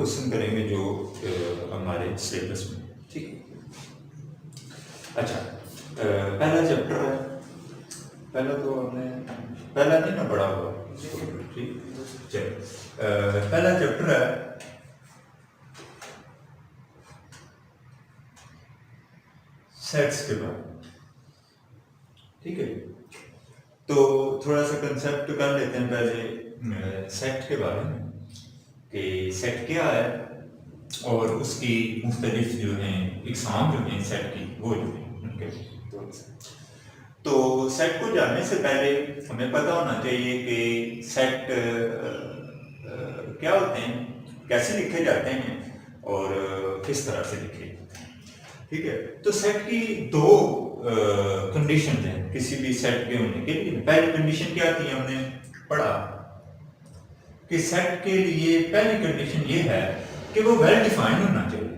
Question करेंगे जो हमारे सिलेबस में, ठीक है। अच्छा, पहला चैप्टर है, पहला तो हमने पहला नहीं ना पढ़ा हुआ, ठीक। चलो, पहला चैप्टर है सेट्स के बारे में, ठीक है। तो थोड़ा सा कंसेप्ट कर लेते हैं पहले सेट के बारे में कि सेट क्या है और उसकी मुख्तलिफ जो हैं इकसाम जो हैं सेट की, वो जो हैं उनके तो सेट को जानने से पहले हमें पता होना चाहिए कि सेट क्या होते हैं, कैसे लिखे जाते हैं और किस तरह से लिखे जाते हैं, ठीक है। तो सेट की दो कंडीशन हैं किसी भी सेट के होने के लिए। पहली कंडीशन क्या थी, हमने पढ़ा कि सेट के लिए पहली कंडीशन ये है कि वो वेल डिफाइंड होना चाहिए।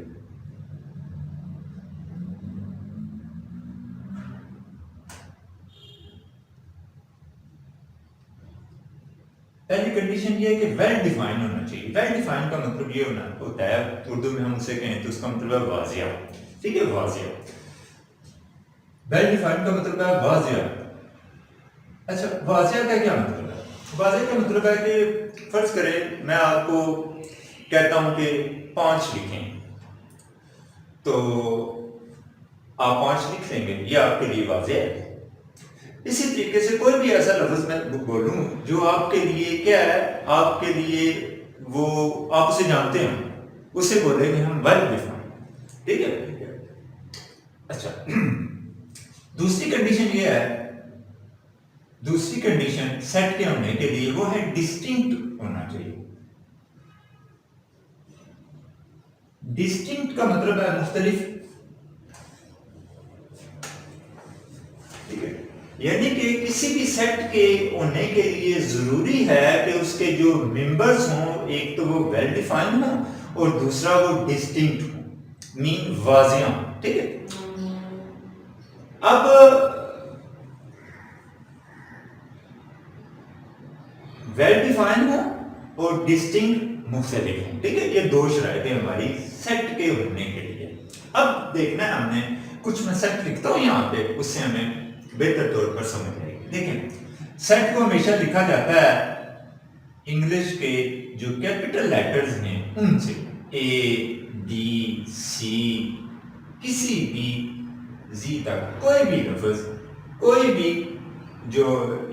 पहली कंडीशन ये है कि वेल डिफाइंड होना चाहिए। वेल डिफाइंड का मतलब ये होता है, उर्दू में हम उसे कहें तो उसका मतलब है वाजिया, ठीक है, वाजिया। वेल डिफाइंड का मतलब है वाजिया। अच्छा, वाजिया का क्या मतलब है? वाजिया का मतलब है कि फर्ज करें मैं आपको कहता हूं कि 5 लिखें, तो आप 5 लिख लेंगे, ये आपके लिए वाजिया है। इसी तरीके से कोई भी ऐसा लफ्ज मैं बोलूं जो आपके लिए क्या है, आपके लिए वो आप उसे जानते हैं, उसे बोलेंगे हम वेल डिफाइंड, ठीक है। अच्छा, दूसरी कंडीशन ये है, दूसरी कंडीशन सेट के होने के लिए वो है डिस्टिंक्ट होना चाहिए। डिस्टिंक्ट का मतलब है मुख्तलिफ, ठीक है। यानी कि किसी भी सेट के होने के लिए जरूरी है कि उसके जो मेंबर्स हों, एक तो वो वेल डिफाइंड हो और दूसरा वो डिस्टिंक्ट हो, मीन वाजिया, ठीक है। अब वेल डिफाइंड हो और डिस्टिंक्ट मुख्तलिफ हो, ठीक है। ये दो शर्तें हमारी सेट के होने के लिए। अब देखना है हमने, कुछ मैं सेट लिखता हूं यहां पे, उससे हमें बेहतर तौर पर समझ आएगी। देखें, सेट को हमेशा लिखा जाता है इंग्लिश के जो कैपिटल लेटर्स हैं उनसे, ए डी सी, किसी भी जी तक कोई भी लफ्ज, कोई भी जो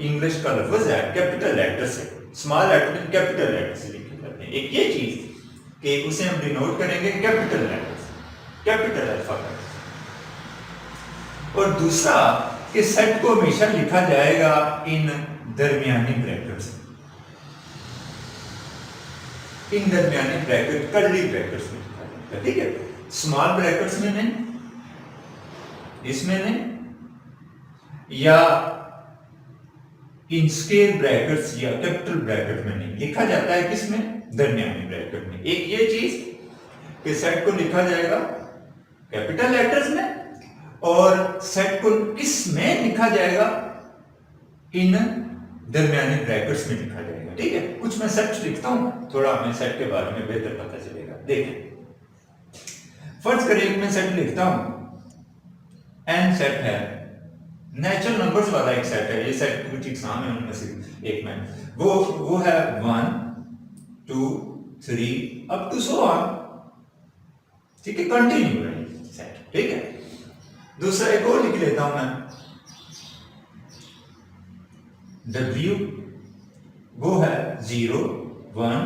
इंग्लिश का लफ्ज है कैपिटल लेटर से, स्मॉल लेटर में कैपिटल लेटर से लिखे जाते हैं। एक ये चीज कि उसे हम डिनोट करेंगे कैपिटल लेटर से, कैपिटल अल्फाबेट। और दूसरा कि सेट को हमेशा लिखा जाएगा इन दरमियानी ब्रैकेट्स, इन दरमियानी ब्रैकेट, कर्ली ब्रैकेट्स में लिखा जाएगा, ठीक है। स्मॉल ब्रैकेट्स में नहीं, इसमें नहीं, या इन स्क्वायर ब्रैकेट्स या कैपिटल ब्रैकेट में नहीं, लिखा जाता है किसमें, दरमियानी ब्रैकेट में। एक ये चीज कि सेट को लिखा जाएगा कैपिटल लेटर्स में, और सेट को किस में लिखा जाएगा, इन दरमियानी ब्रैकेट्स में लिखा जाएगा, ठीक है। कुछ मैं सेट लिखता हूं, थोड़ा हमें सेट के बारे में बेहतर पता चलेगा। देखें, फर्ज करिए मैं सेट लिखता हूं, एन सेट है, नेचुरल नंबर्स वाला एक सेट है, ये सेट कुछ एग्जाम है उनमें से एक में, वो है 1 2 3 अप टू सो ऑन, ठीक है, कंटिन्यू है सेट, ठीक है। दूसरा एक और लिख लेता हूं मैं, W, वो है 0 1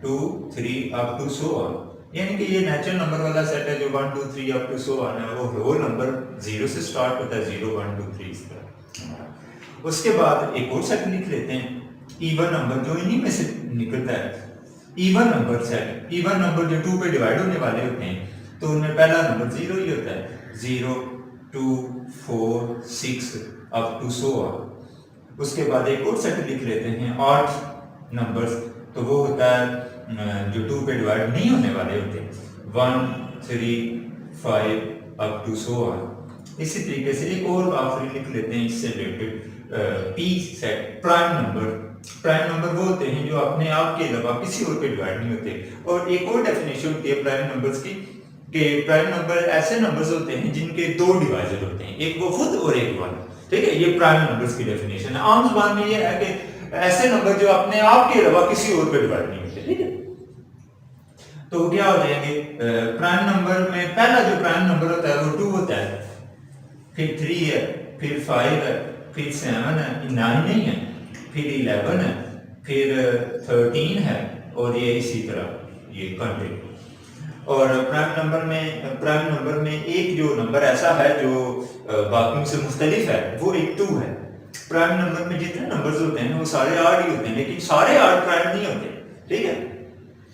2 3 अप टू सो ऑन, यानी कि ये नेचुरल नंबर वाला सेट है जो 1 2 3 अप टू सो ऑन है, वो होल नंबर 0 से स्टार्ट होता है, 0 1 2 3 इस तरह। उसके बाद एक और सेट लिख लेते हैं, इवन नंबर, जो इन्हीं में से निकलता है, even number set. Even number जो 2 पे डिवाइड होने वाले होते हैं तो उनमें पहला नंबर 0 ही होता है, 0 2 4 6 अप टू सो ऑन। उसके बाद एक और सेट लिख लेते हैं ऑड नंबर्स, तो वो होता है जो 2 पे डिवाइड नहीं होने वाले होते हैं, 1 3 5 अप टू सो ऑन। इसी तरीके से एक और आखिरी लिख लेते हैं इससे related, P set, prime number, prime number वो होते हैं जो अपने आप के अलावा किसी और पे डिवाइड नहीं होते। और एक और डेफिनेशन होती है प्राइम नंबर्स की कि प्राइम नंबर ऐसे नंबर्स होते हैं जिनके दो डिवाइजर होते हैं, एक वो खुद और एक वन। ठीक है, ये प्राइम नंबर्स की डेफिनेशन है। आम जुबान में ये है कि ऐसे नंबर जो अपने आप के अलावा किसी और पे डिवाइड नहीं होते। ठीक है, तो क्या हो जाएंगे, प्राइम नंबर में पहला जो प्राइम नंबर होता है वो 2 होता है, फिर 3 है, फिर 5 है, फिर 7 है, 9 नहीं है, फिर 11 है, फिर 13 है, और ये इसी तरह ये कंटिन्यू। और प्राइम नंबर में एक जो नंबर ऐसा है जो बाकियों से मुख्तलिफ है, वो एक 2 है। प्राइम नंबर में जितने नंबर्स होते हैं वो सारे आड ही होते हैं, लेकिन सारे आड प्राइम नहीं होते। ठीक है,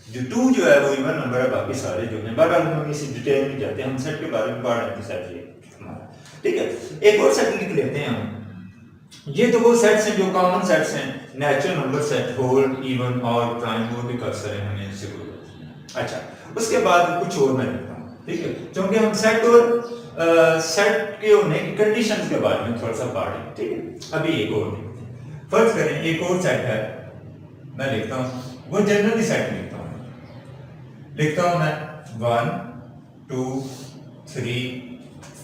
जो 2 जो है वो इवन नंबर है, बाकी सारे जो हैं। बहरहाल हम इसी डिटेल में जाते हैं, हम सेट के बारे में पढ़ रहे हैं सेट ये। ठीक है, एक और सेट लिख लेते हैं हम। ये तो वो सेट्स हैं जो कॉमन सेट्स हैं, natural number set, whole, even और प्राइम, वो भी कर सकते हैं हमें इससे कोई। अच्छा, उसके बाद कुछ और मैं लिखता हूँ। ठीक है, क्योंकि हम सेट और सेट के होने की कंडीशंस के बारे में थोड़ा सा पढ़ रहे हैं। ठीक है, अभी एक और लिखते हैं। फर्ज करें एक और सेट है, मैं लिखता हूँ, वो जनरली सेट लिखता हूँ मैं 1 2 3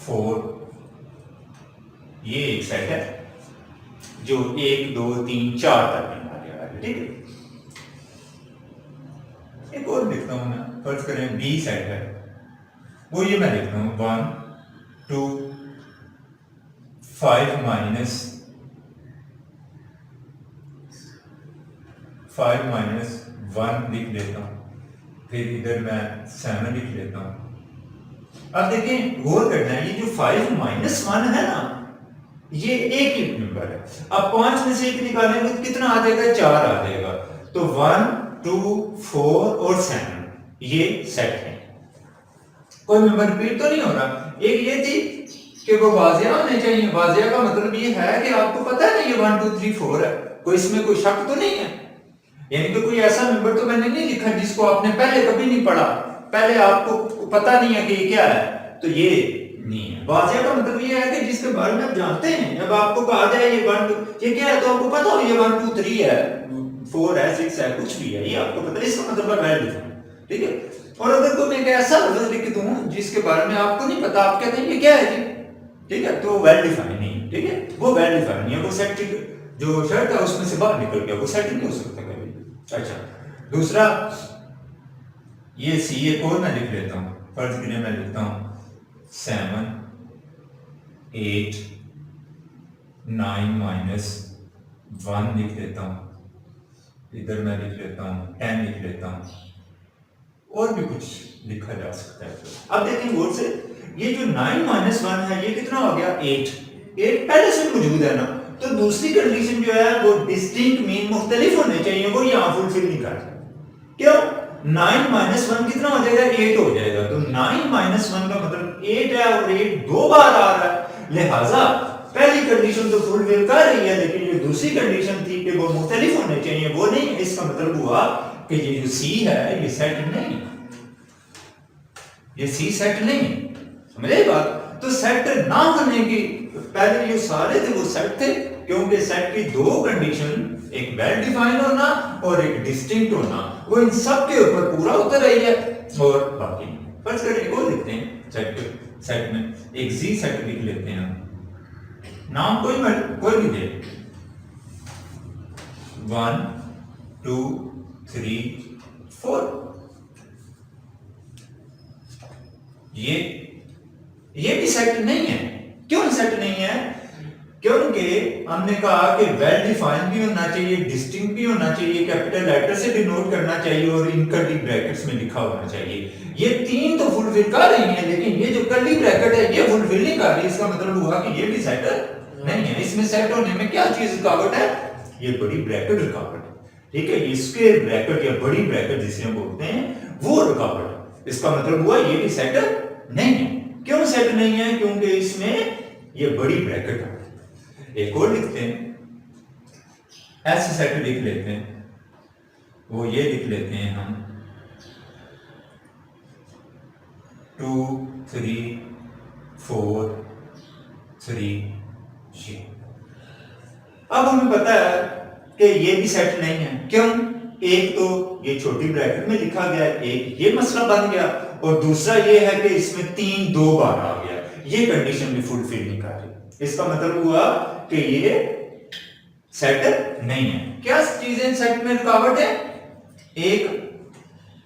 4, ये एक सेट है जो 1 2 3 4 तक आने वाला है। ठीक है, एक और लिखता हूं मैं, फर्ज करें बी सेट है, वो ये मैं लिखता हूं 1 2 5 माइनस 1 लिख लेता हूं, फिर इधर मैं 7 लिख लेता हूं। अब देखें, गौर करना है, ये जो 5 माइनस 1 है ना, ये एक ही नंबर है। अब 5 में से एक निकालेंगे तो कितना आ जाएगा, 4 आ जाएगा। तो 1 2 4 और 7 ये सेट है। कोई नंबर रिपीट तो नहीं हो रहा। एक ये थी कि वो वाजिया होने चाहिए। वाजिया का मतलब ये है कि आपको पता है ना ये 1 2 3 4 है, कोई इसमें कोई शक तो नहीं है। यानी कि कोई ऐसा नंबर तो मैंने नहीं लिखा जिसको आपने पहले कभी नहीं पढ़ा, पहले आपको पता नहीं है कि ये क्या है, तो ये नहीं है। वाजिया का मतलब ये है कि जिसके बारे में आप जानते हैं। जब आपको कहा जाए ये 1 2 ये क्या है, तो आपको पता हो ये 1 2 3 है, 4 है, 6 है, कुछ भी है, ये आपको पता है। इसका मतलब है वैल्यू। ठीक है, और अगर कोई मैं ऐसा लफ्ज लिख दूं जिसके बारे में आपको नहीं पता, आप कहते हैं ये क्या है जी, ठीक है, तो वेल डिफाइन नहीं। ठीक है, वो वेल डिफाइन नहीं है, वो सेट जो शर्त है उसमें से बाहर निकल गया, वो सेट नहीं हो सकता कभी। अच्छा, दूसरा ये सी एक और मैं लिख लेता हूं, फर्ज के लिए मैं लिखता हूं 7 8 9 माइनस 1 लिख लेता हूं, इधर मैं लिख लेता हूं 10 लिख लेता हूं, और भी कुछ लिखा जा सकता है। अब देखें गौर से, ये जो 9 माइनस 1 है ये कितना हो गया, 8 पहले से मौजूद है ना, तो दूसरी कंडीशन जो है वो डिस्टिंक्ट मीन मुख्तलिफ होने चाहिए, वो यहाँ फुलफिल नहीं कर रहा। क्यों, 9 माइनस 1 कितना हो जाएगा, 8 हो जाएगा। तो 9 माइनस 1 का मतलब 8 है, और 8 दो बार आ रहा है, लिहाजा पहली कंडीशन तो फुलफिल कर रही है, लेकिन ये दूसरी कंडीशन थी कि वो मुख्तलिफ होने चाहिए, वो नहीं। इसका मतलब हुआ कि ये जो सी है ये सेट नहीं, ये सी सेट नहीं। समझे बात? तो सेट ना होने की पहले जो सारे थे वो सेट थे, क्योंकि सेट की दो कंडीशन, एक वेल डिफाइंड होना और एक डिस्टिंक्ट होना, वो इन सब के ऊपर पूरा उतर रही है, और बाकी फर्ज करें वो लिखते हैं सेट में एक जी सेट लिख लेते हैं, नाम कोई भी दे, 1 2 3 4। ये भी सेट नहीं है। क्यों सेट नहीं है? क्योंकि हमने कहा कि वेल डिफाइंड भी होना चाहिए, डिस्टिंक्ट भी होना चाहिए, कैपिटल लेटर से डिनोट करना चाहिए, और इन कर्ली ब्रैकेट्स में लिखा होना चाहिए। ये तीन तो फुलफिल कर रही हैं, लेकिन ये जो कर्ली ब्रैकेट है ये फुलफिल नहीं कर रही। इसका मतलब हुआ कि ये भी सेट नहीं है। इसमें सेट होने में क्या चीज रुकावट है? ये बड़ी ब्रैकेट रुकावट है। ठीक है, ये स्क्वायर ब्रैकेट या बड़ी ब्रैकेट जिसे हम बोलते हैं वो रुकावट है। इसका मतलब हुआ ये भी सेट नहीं है। क्यों सेट नहीं है? क्योंकि इसमें ये बड़ी ब्रैकेट है। एक और लिखते हैं, ऐसे सेट लिख लेते हैं, वो ये लिख लेते हैं हम 2 3 4 3 6। अब हमें पता है कि ये भी सेट नहीं है। क्यों? एक तो ये छोटी ब्रैकेट में लिखा गया, एक ये मसला बन गया, और दूसरा ये है कि इसमें 3 2 बार आ गया, ये कंडीशन भी फुलफिल नहीं कर रही। इसका मतलब हुआ कि ये सेट नहीं है। क्या चीजें सेट में रुकावट है? एक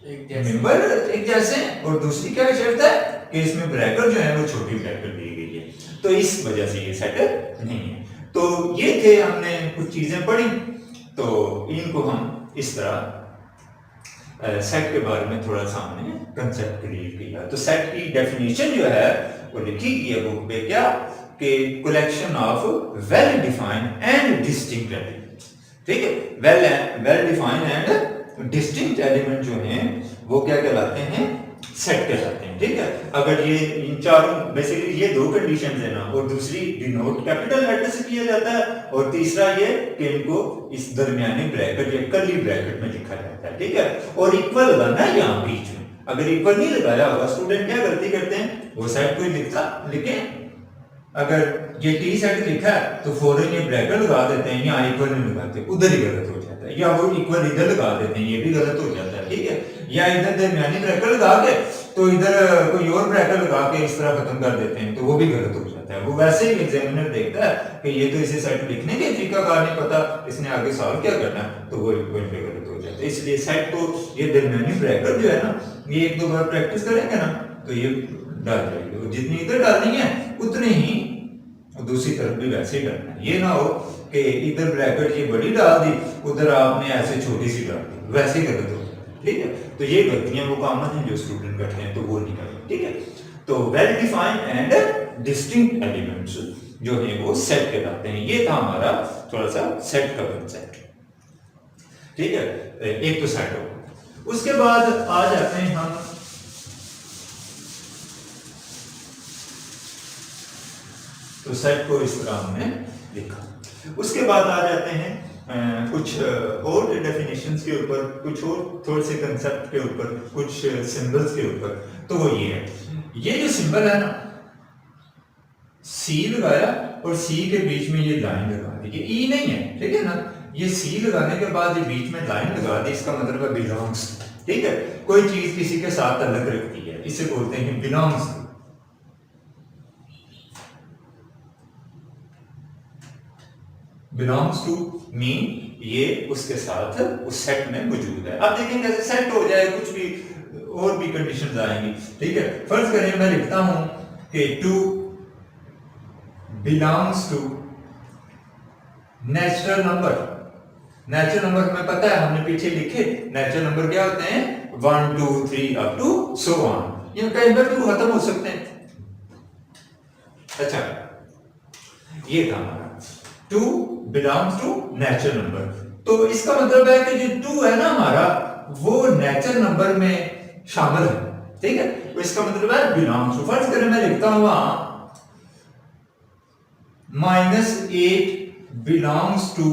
मेंबर एक जैसे, और दूसरी क्या शर्त है कि इसमें ब्रैकेट जो है वो छोटी ब्रैकेट दी गई है, तो इस वजह से ये सेट नहीं है। तो ये थे, हमने कुछ चीजें पढ़ी, तो इनको हम इस तरह सेट के बारे में थोड़ा सा हमने कंसेप्ट क्लियर किया। तो सेट की डेफिनेशन जो है वो लिखी गई है बुक पे, क्या कि collection of well defined and distinct elements. ठीक है, well defined and distinct element जो हैं वो क्या कहलाते हैं? सेट कहलाते हैं। ठीक है, अगर ये इन चारों बेसिकली ये दो कंडीशंस है ना, और दूसरी डिनोट कैपिटल लेटर से किया जाता है, और तीसरा ये कि इनको इस दरमियानी ब्रैकेट या कर्ली ब्रैकेट में लिखा जाता है। ठीक है, और इक्वल लगाना है यहाँ बीच में। अगर इक्वल नहीं लगाया होगा, स्टूडेंट क्या गलती करते हैं, वो सेट कोई लिखता, लेकिन अगर ये टी सेट लिखा है तो फौरन ये ब्रैकेट लगा देते हैं, यहाँ इक्वल नहीं लगाते, उधर ही गलत हो जाता है, या वो इक्वल इधर लगा देते हैं, ये भी गलत हो जाता है। ठीक है, या इधर दरमियानी ब्रैकेट लगा के तो इधर कोई और ब्रैकेट लगा के इस तरह खत्म कर देते हैं, तो वो भी गलत हो जाता है। वो वैसे ही एग्जामिनर देखता है कि ये तो इसे सेट लिखने के तरीकाकार नहीं पता, इसने आगे सॉल्व क्या करना है, तो वो इक्वल पे गलत हो जाता है। इसलिए सेट को ये दरमियानी ब्रैकेट जो है ना, ये एक दो बार प्रैक्टिस करेंगे ना तो ये डाल जाएगी, जितनी इधर डालनी है उतनी ही दूसरी तरफ भी वैसे ही डालना है। ये ना हो कि इधर ब्रैकेट ये बड़ी डाल दी, उधर आपने ऐसे छोटी सी डाल दी, वैसे ही गलत हो जाता है। ठीक है, तो ये गलतियां वो कॉमन हैं जो स्टूडेंट करते हैं, तो वो नहीं करते। ठीक है, तो well defined and distinct elements जो है वो सेट कहलाते हैं। ये था हमारा थोड़ा सा सेट का कंसेप्ट। ठीक है, एक तो सेट हो। उसके बाद आ जाते हैं हम तो सेट को इस तरह हमने लिखा। उसके बाद आ जाते हैं कुछ और डेफिनेशंस के ऊपर, कुछ और थोड़े से कंसेप्ट के ऊपर, कुछ सिंबल्स के ऊपर। तो वो ये है, ये जो सिंबल है ना, सी लगाया और सी के बीच में ये लाइन लगा दी, ये ई नहीं है। ठीक है ना, ये सी लगाने के बाद ये बीच में लाइन लगा दी, इसका मतलब है बिलोंग्स। ठीक है, कोई चीज किसी के साथ अलग रखती है, इसे बोलते हैं बिलोंग्स। बिलोंग्स टू मीन ये उसके साथ उस सेट में मौजूद है। अब देखें कैसे सेट हो जाए, कुछ भी और भी कंडीशंस आएंगी। ठीक है, फर्ज करें मैं लिखता हूं कि two belongs to natural number. Natural number हमें पता है, हमने पीछे लिखे नेचुरल नंबर क्या होते हैं, 1 2 3 अप टू सो ऑन। ये कहीं पर भी खत्म हो सकते हैं। अच्छा, ये था हमारा two belongs to natural number. तो इसका मतलब है कि जो टू है ना हमारा, वो नेचुरल नंबर में शामिल है। ठीक है, तो इसका मतलब है बिलोंग्स टू। फर्ज करें मैं लिखता हूं -8 बिलोंग्स टू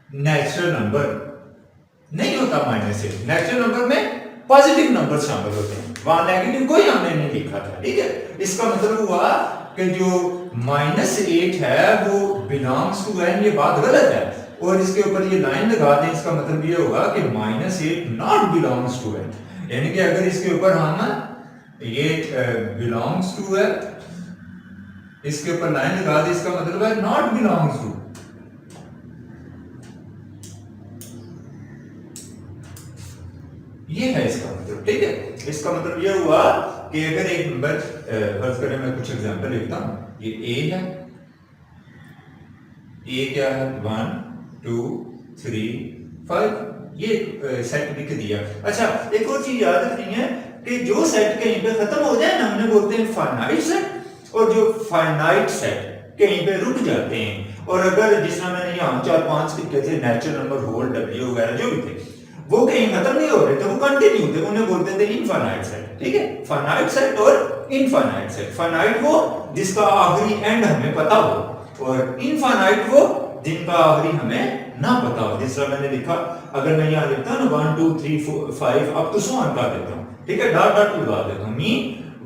नेचुरल नंबर। नहीं होता -8, नेचुरल नंबर में पॉजिटिव नंबर शामिल होते हैं, वहां नेगेटिव कोई हमने नहीं लिखा था। ठीक है, इसका मतलब हुआ कि जो -8 है वो बिलोंग्स टू है, ये बात गलत है, और इसके ऊपर ये लाइन लगा दें, इसका मतलब ये होगा कि -8 नॉट बिलोंग्स टू है। यानी कि अगर इसके ऊपर हम ये बिलोंग्स टू है, इसके ऊपर लाइन लगा दें, इसका मतलब है नॉट बिलोंग्स टू। ये है इसका मतलब। ठीक है, इसका मतलब ये हुआ कि अगर एक नंबर, फर्ज करें मैं कुछ एग्जांपल लिखता हूं, ये ए है, ए क्या है 1 2 3 5, ये सेट लिख दिया। अच्छा, एक और चीज याद रखनी है कि जो सेट कहीं पे खत्म हो जाए ना, हमने बोलते हैं फाइनाइट सेट, और जो फाइनाइट सेट कहीं पे रुक जाते हैं, और अगर जिस तरह मैंने यहाँ 4-5 लिखे थे, नेचुरल नंबर, होल, डब्ल्यू वगैरह जो भी थे, वो कहीं खत्म नहीं हो रहे थे, वो कंटिन्यू थे, उन्हें बोलते थे इनफाइनाइट सेट। ठीक है, फाइनाइट सेट और इनफाइनाइट सेट। फाइनाइट वो जिसका आखिरी एंड हमें पता हो, और इनफाइनाइट वो जिनका आखिरी हमें ना पता हो। जिस तरह मैंने लिखा, अगर मैं यहाँ लिखता हूँ 1 2 3 4 5 अब तो सो ऑन कर देता हूँ। ठीक है, डॉट डॉट लगा देता हूँ, मीन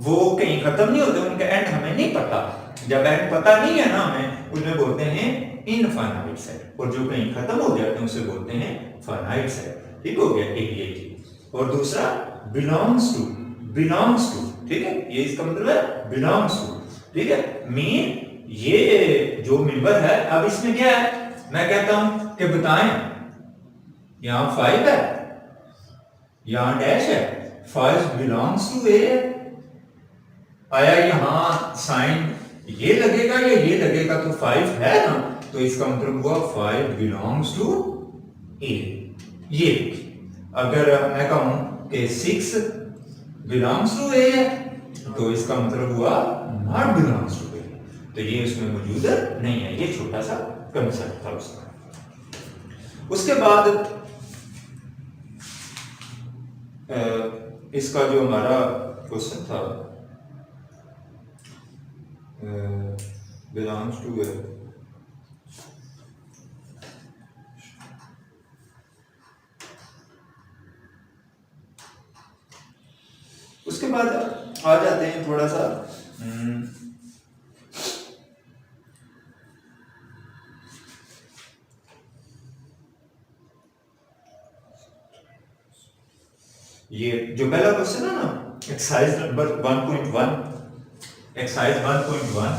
वो कहीं खत्म नहीं होते, उनका एंड हमें नहीं पता। जब एंड पता नहीं है ना हमें, उसमें बोलते हैं इनफाइनाइट सेट, और जो कहीं खत्म हो जाते हैं उसे बोलते हैं फाइनाइट सेट। ठीक हो गया एक ये चीज। और दूसरा बिलोंग्स टू, बिलोंग्स टू, ठीक है, ये इसका मतलब है बिलोंग्स टू। ठीक है, मीन ये जो मेंबर है, अब इसमें क्या है, मैं कहता हूं कि बताएं यहां 5 है, यहां डैश है, 5 बिलोंग्स टू ए। आया यहां साइन ये लगेगा या ये लगेगा, तो 5 है ना, तो इसका मतलब हुआ 5 बिलोंग्स टू ए। ये अगर मैं कहूं कि 6 बिलोंग्स टू ए है, तो इसका मतलब हुआ नॉट बिलोंग्स टू ए, तो ये उसमें मौजूद नहीं है। ये छोटा सा कंसेप्ट था उसका। उसके बाद इसका जो हमारा क्वेश्चन था बिलोंग्स टू ए, उसके बाद आ जाते हैं थोड़ा सा ये जो पहला क्वेश्चन है ना, एक्सरसाइज नंबर 1.1, एक्सरसाइज 1.1,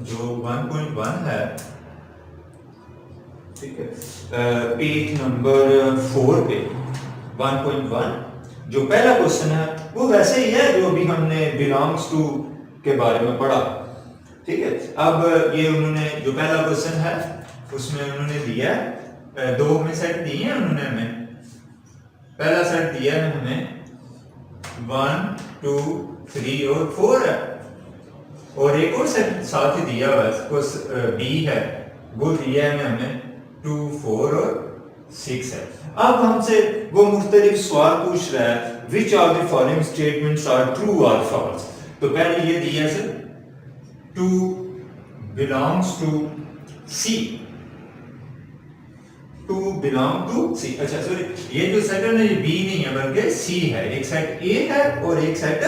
जो 1.1 है, ठीक है, पेज नंबर 4 पे 1.1 जो पहला क्वेश्चन है वो वैसे ही है जो अभी हमने बिलोंग्स टू के बारे में पढ़ा। ठीक है, अब ये उन्होंने जो पहला क्वेश्चन है उसमें उन्होंने दिया दो में सेट दिए हैं उन्होंने हमें। पहला सेट दिया है हमें 1 2 3 और 4 है, और एक और सेट साथ ही दिया हुआ है कुछ बी है, वो दिया है हमें 2 4 और 6 है। अब हमसे वो मुख्तलिफ सवाल पूछ रहा है, which of the following statements are true और फॉल्स। तो पहले ये दिया है 2 belongs to C, 2 belong to C. अच्छा सॉरी, ये जो सेट है ना ये बी नहीं है बल्कि सी है, एक सेट ए है और एक सेट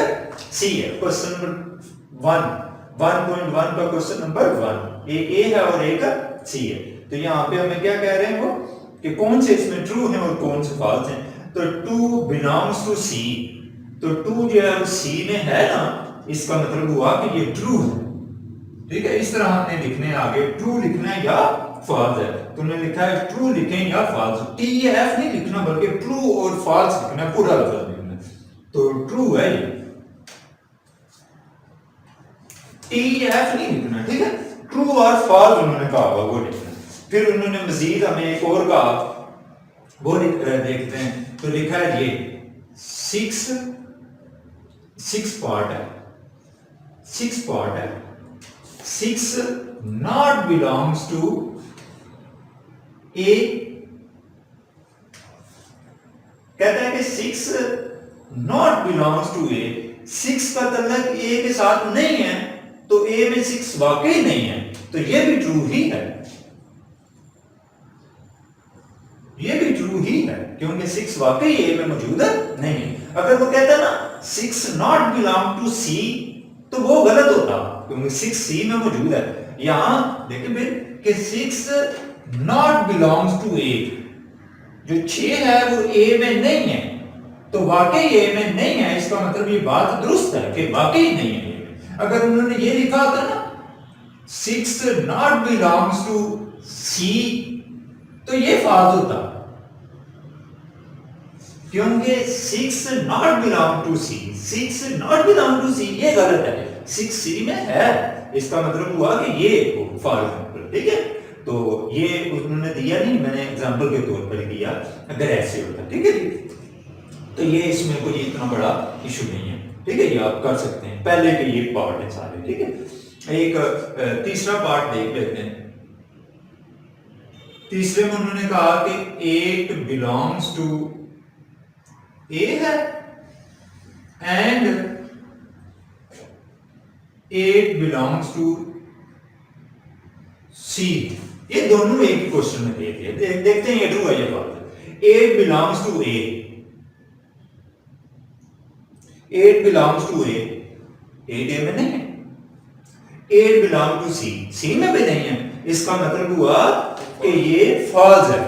सी है। क्वेश्चन नंबर 1.1 का क्वेश्चन नंबर 1, एक ए है और एक सी है। तो यहाँ पे हमें क्या कह रहे हैं वो कि कौन से इसमें ट्रू हैं और कौन से फॉल्स हैं। तो 2 बिलोंग्स टू सी, तो 2 जो है वो सी में है ना, इसका मतलब हुआ कि ये ट्रू है। ठीक है, इस तरह हमने लिखने आगे ट्रू लिखना है या फॉल्स है। तुमने लिखा है ट्रू लिखें या फॉल्स, टी एफ नहीं लिखना बल्कि ट्रू और फॉल्स लिखना है, पूरा लफ्ज लिखना है। तो ट्रू है ये, टी एफ नहीं लिखना, ठीक है, ट्रू और फॉल्स उन्होंने कहा हुआ वो लिखना। फिर उन्होंने मजीद हमें एक और कहा, वो देखते हैं। तो लिखा है ये 6 पार्ट है, 6 पार्ट है, 6 नॉट बिलोंग्स टू ए। कहता है कि 6 नॉट बिलोंग्स टू ए, 6 का तल्लक ए के साथ नहीं है, तो ए में 6 वाकई नहीं है, तो ये भी ट्रू ही है, ये भी ट्रू ही है क्योंकि 6 वाकई ए में मौजूद नहीं है। अगर वो कहता ना 6 नॉट बिलोंग टू सी, तो वो गलत होता क्योंकि 6 सी में मौजूद है। यहां देखिए फिर कि 6 नॉट बिलोंग्स टू ए, जो 6 है वो ए में नहीं है, तो वाकई ए में नहीं है, इसका मतलब ये बात दुरुस्त है कि वाकई नहीं है ए में। अगर उन्होंने ये लिखा होता ना 6 नॉट बिलोंग्स टू सी, तो ये फॉल्स होता क्योंकि 6 not belong to C, 6 not belong to C ये गलत है, 6 सी में है, इसका मतलब हुआ कि ये फॉल्स है। ठीक है, तो ये उन्होंने दिया नहीं, मैंने एग्जांपल के तौर पर दिया, अगर ऐसे होता। ठीक है जी, तो ये इसमें कोई इतना बड़ा इशू नहीं है। ठीक है, ये आप कर सकते हैं, पहले के ये पार्ट है सारे। ठीक है, एक तीसरा पार्ट देख लेते हैं। तीसरे में उन्होंने कहा कि 8 बिलोंग्स टू ए है एंड 8 बिलोंग्स टू सी। ये दोनों एक ही क्वेश्चन में दे दिए, देखते हैं ये ट्रू है या false. 8 belongs to A, 8 belongs to A 8 A में नहीं है, 8 बिलोंग टू सी, सी में भी नहीं है, इसका मतलब हुआ कि ये फॉल्स है।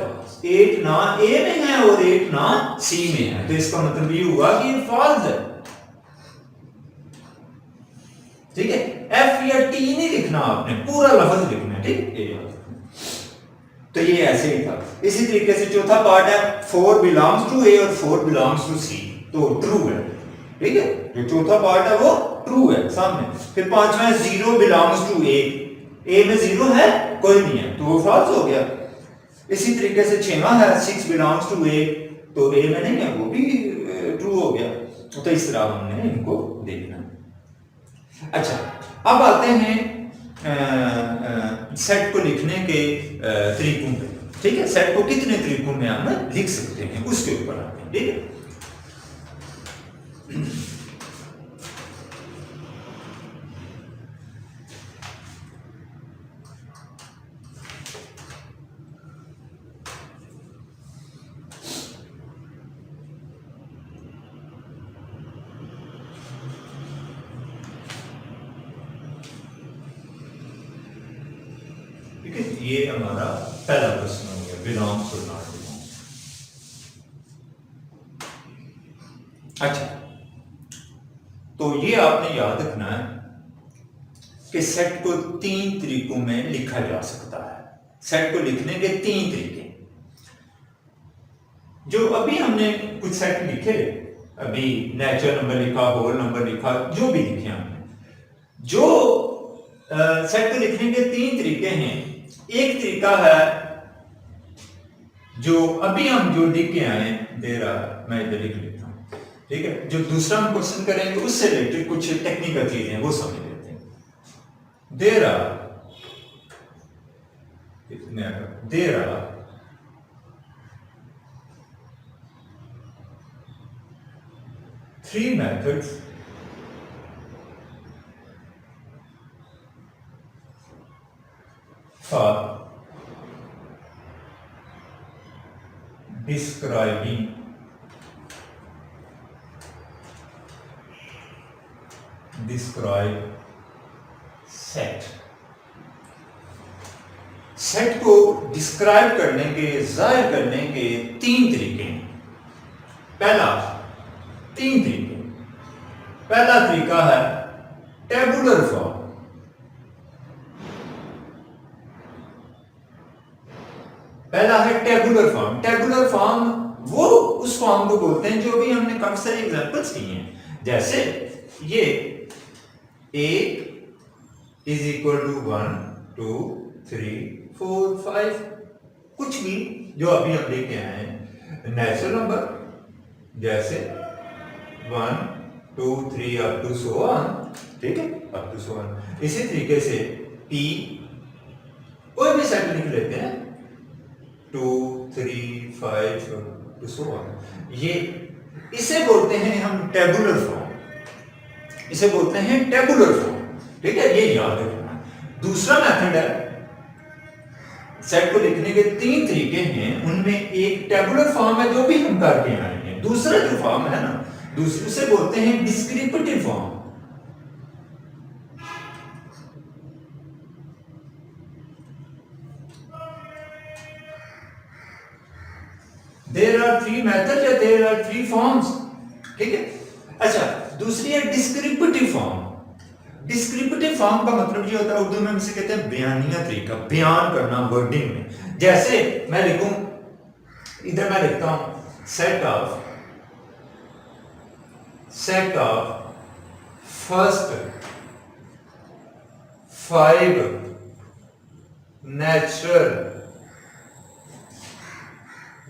8 ना ए में है और 8 ना सी में है, तो इसका मतलब ये हुआ कि ये फॉल्स है। ठीक है, एफ या टी नहीं लिखना, आपने पूरा लफ्ज लिखना है। ठीक, तो ये ऐसे ही था। इसी तरीके से चौथा पार्ट है 4 बिलोंग्स टू ए और 4 बिलोंग्स टू सी, तो ट्रू है। ठीक है, जो चौथा पार्ट है वो ट्रू है सामने। फिर पांचवा है 0 बिलोंग्स टू ए में 0 है, कोई नहीं है, तो वो फॉल्स हो गया। इसी तरीके से छठवां है 6 बिलोंग्स टू ए, तो ए में नहीं है, वो भी ट्रू हो गया। तो इस तरह हमने इनको देखना। अच्छा, अब आते हैं सेट को लिखने के तरीकों पे। ठीक है, सेट को कितने तरीकों में हम लिख सकते हैं उसके ऊपर आते हैं। ठीक है, ये हमारा पहला प्रश्न हो गया, बिलोंग्स और नॉट बिलोंग्स। अच्छा, तो ये आपने याद रखना है कि सेट को 3 तरीकों में लिखा जा सकता है। सेट को लिखने के 3 तरीके, जो अभी हमने कुछ सेट लिखे, अभी नेचुरल नंबर लिखा, होल नंबर लिखा, जो भी लिखे हमने, जो सेट को लिखने के 3 तरीके हैं। एक तरीका है जो अभी हम जो लिख के आए, दे रहा मैं इधर लिख लेता हूं। ठीक है, जो दूसरा हम क्वेश्चन करेंगे उससे रिलेटेड कुछ टेक्निकल चीजें हैं वो समझ लेते हैं। दे रहा 3 methods for describing set। Set को डिस्क्राइब करने के, जाहिर करने के 3 तरीके हैं। पहला तरीका है टेबुलर फॉर्म। टेबुलर फॉर्म वो उस फॉर्म को बोलते हैं जो भी हमने काफी सारे एग्जांपल्स किए हैं। जैसे ये a इज इक्वल टू 1 2 3 4 5, कुछ भी जो अभी हम लेके आए हैं नेचुरल नंबर, जैसे 1 2 3 अप टू सो ऑन। ठीक है, अप टू सो ऑन। इसी तरीके से p कोई भी सेट लिख लेते हैं 2 3 5 टू सो ऑन। ये इसे बोलते हैं हम टेबुलर फॉर्म, इसे बोलते हैं टेबुलर फॉर्म। ठीक है, ये याद रखना। दूसरा मेथड है, सेट को लिखने के 3 तरीके हैं, उनमें एक टेबुलर फॉर्म है जो भी हम करके आए हैं। दूसरा जो फॉर्म है ना, दूसरे से बोलते हैं descriptive form. There are 3 methods या देयर आर 3 फॉर्म्स। ठीक है, अच्छा, दूसरी है डिस्क्रिप्टिव फॉर्म। डिस्क्रिप्टिव फॉर्म का मतलब ये होता है, उर्दू में इसे कहते हैं बयानिया तरीका, बयान करना वर्डिंग में। जैसे मैं लिखूं, इधर मैं लिखता हूं set of first 5 natural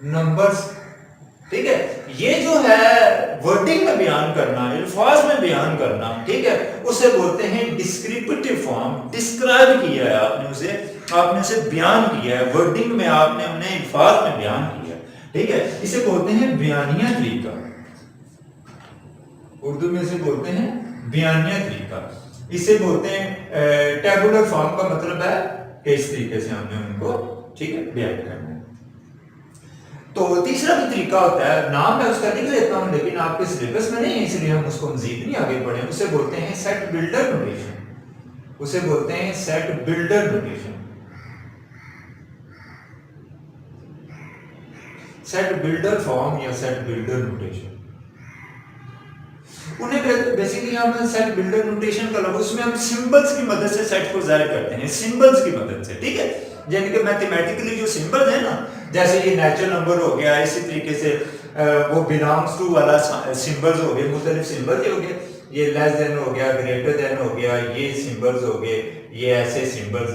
numbers. ठीक है, ये जो है वर्डिंग में बयान करना, अल्फाज में बयान करना, ठीक है, उसे बोलते हैं डिस्क्रिप्टिव फॉर्म। डिस्क्राइब किया है आपने उसे बयान किया है, वर्डिंग में आपने उन्हें अल्फाज में बयान किया है। ठीक है, इसे बोलते हैं बयानिया तरीका, उर्दू में इसे बोलते हैं बयानिया तरीका। इसे बोलते हैं टेबुलर फॉर्म का मतलब है कि इस तरीके से हमने उनको, ठीक है, बयान करना है। तो तीसरा भी तरीका होता है, नाम मैं उसका लिख लेता हूं लेकिन आपके सिलेबस में नहीं है इसलिए हम उसको मजीद नहीं आगे बढ़े। उसे बोलते हैं सेट बिल्डर नोटेशन, उसे बोलते हैं set builder notation. Set builder form या सेट बिल्डर नोटेशन, उन्हें बेसिकली हम सेट बिल्डर नोटेशन का लफ्ज, उसमें हम सिंबल्स की मदद से सेट को जाहिर करते हैं, सिंबल्स की मदद से, ठीक है। यानी कि मैथमेटिकली जो सिंबल्स है ना, जैसे ये नेचुरल नंबर हो गया, इसी तरीके से वो बिलोंग्स टू वाला सिंबल्स हो गए, मुख्तलिफ सिंबल्स हो गए, ये लेस देन हो गया, ग्रेटर देन हो गया, ये सिंबल्स हो गए, ये ऐसे सिंबल्स,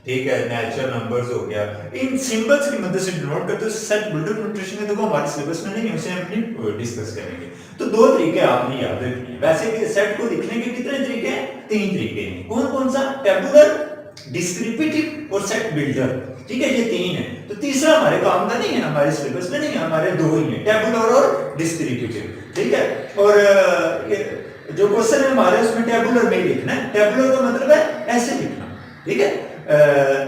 ठीक है, नेचुरल नंबर्स हो गया, इन सिंबल्स की मदद से डिनोट करते हैं। सेट बिल्डर नोटेशन है, तो वो हमारे सिलेबस में नहीं है, उसे हम नहीं डिस्कस करेंगे। तो दो तरीके आपने याद रखने हैं। वैसे भी सेट को लिखने के कितने तरीके हैं? 3 तरीके हैं। कौन कौन सा? टेबुलर, डिस्क्रिप्टिव और सेट बिल्डर, ठीक है, ये 3 है। तो तीसरा हमारे काम का नहीं है, हमारे सिलेबस में नहीं है, हमारे 2 ही हैं, टेबुलर और डिस्क्रिप्टिव, ठीक है। और जो क्वेश्चन है हमारे उसमें टेबुलर में लिखना है। टेबुलर का मतलब है ऐसे लिखना, ठीक है,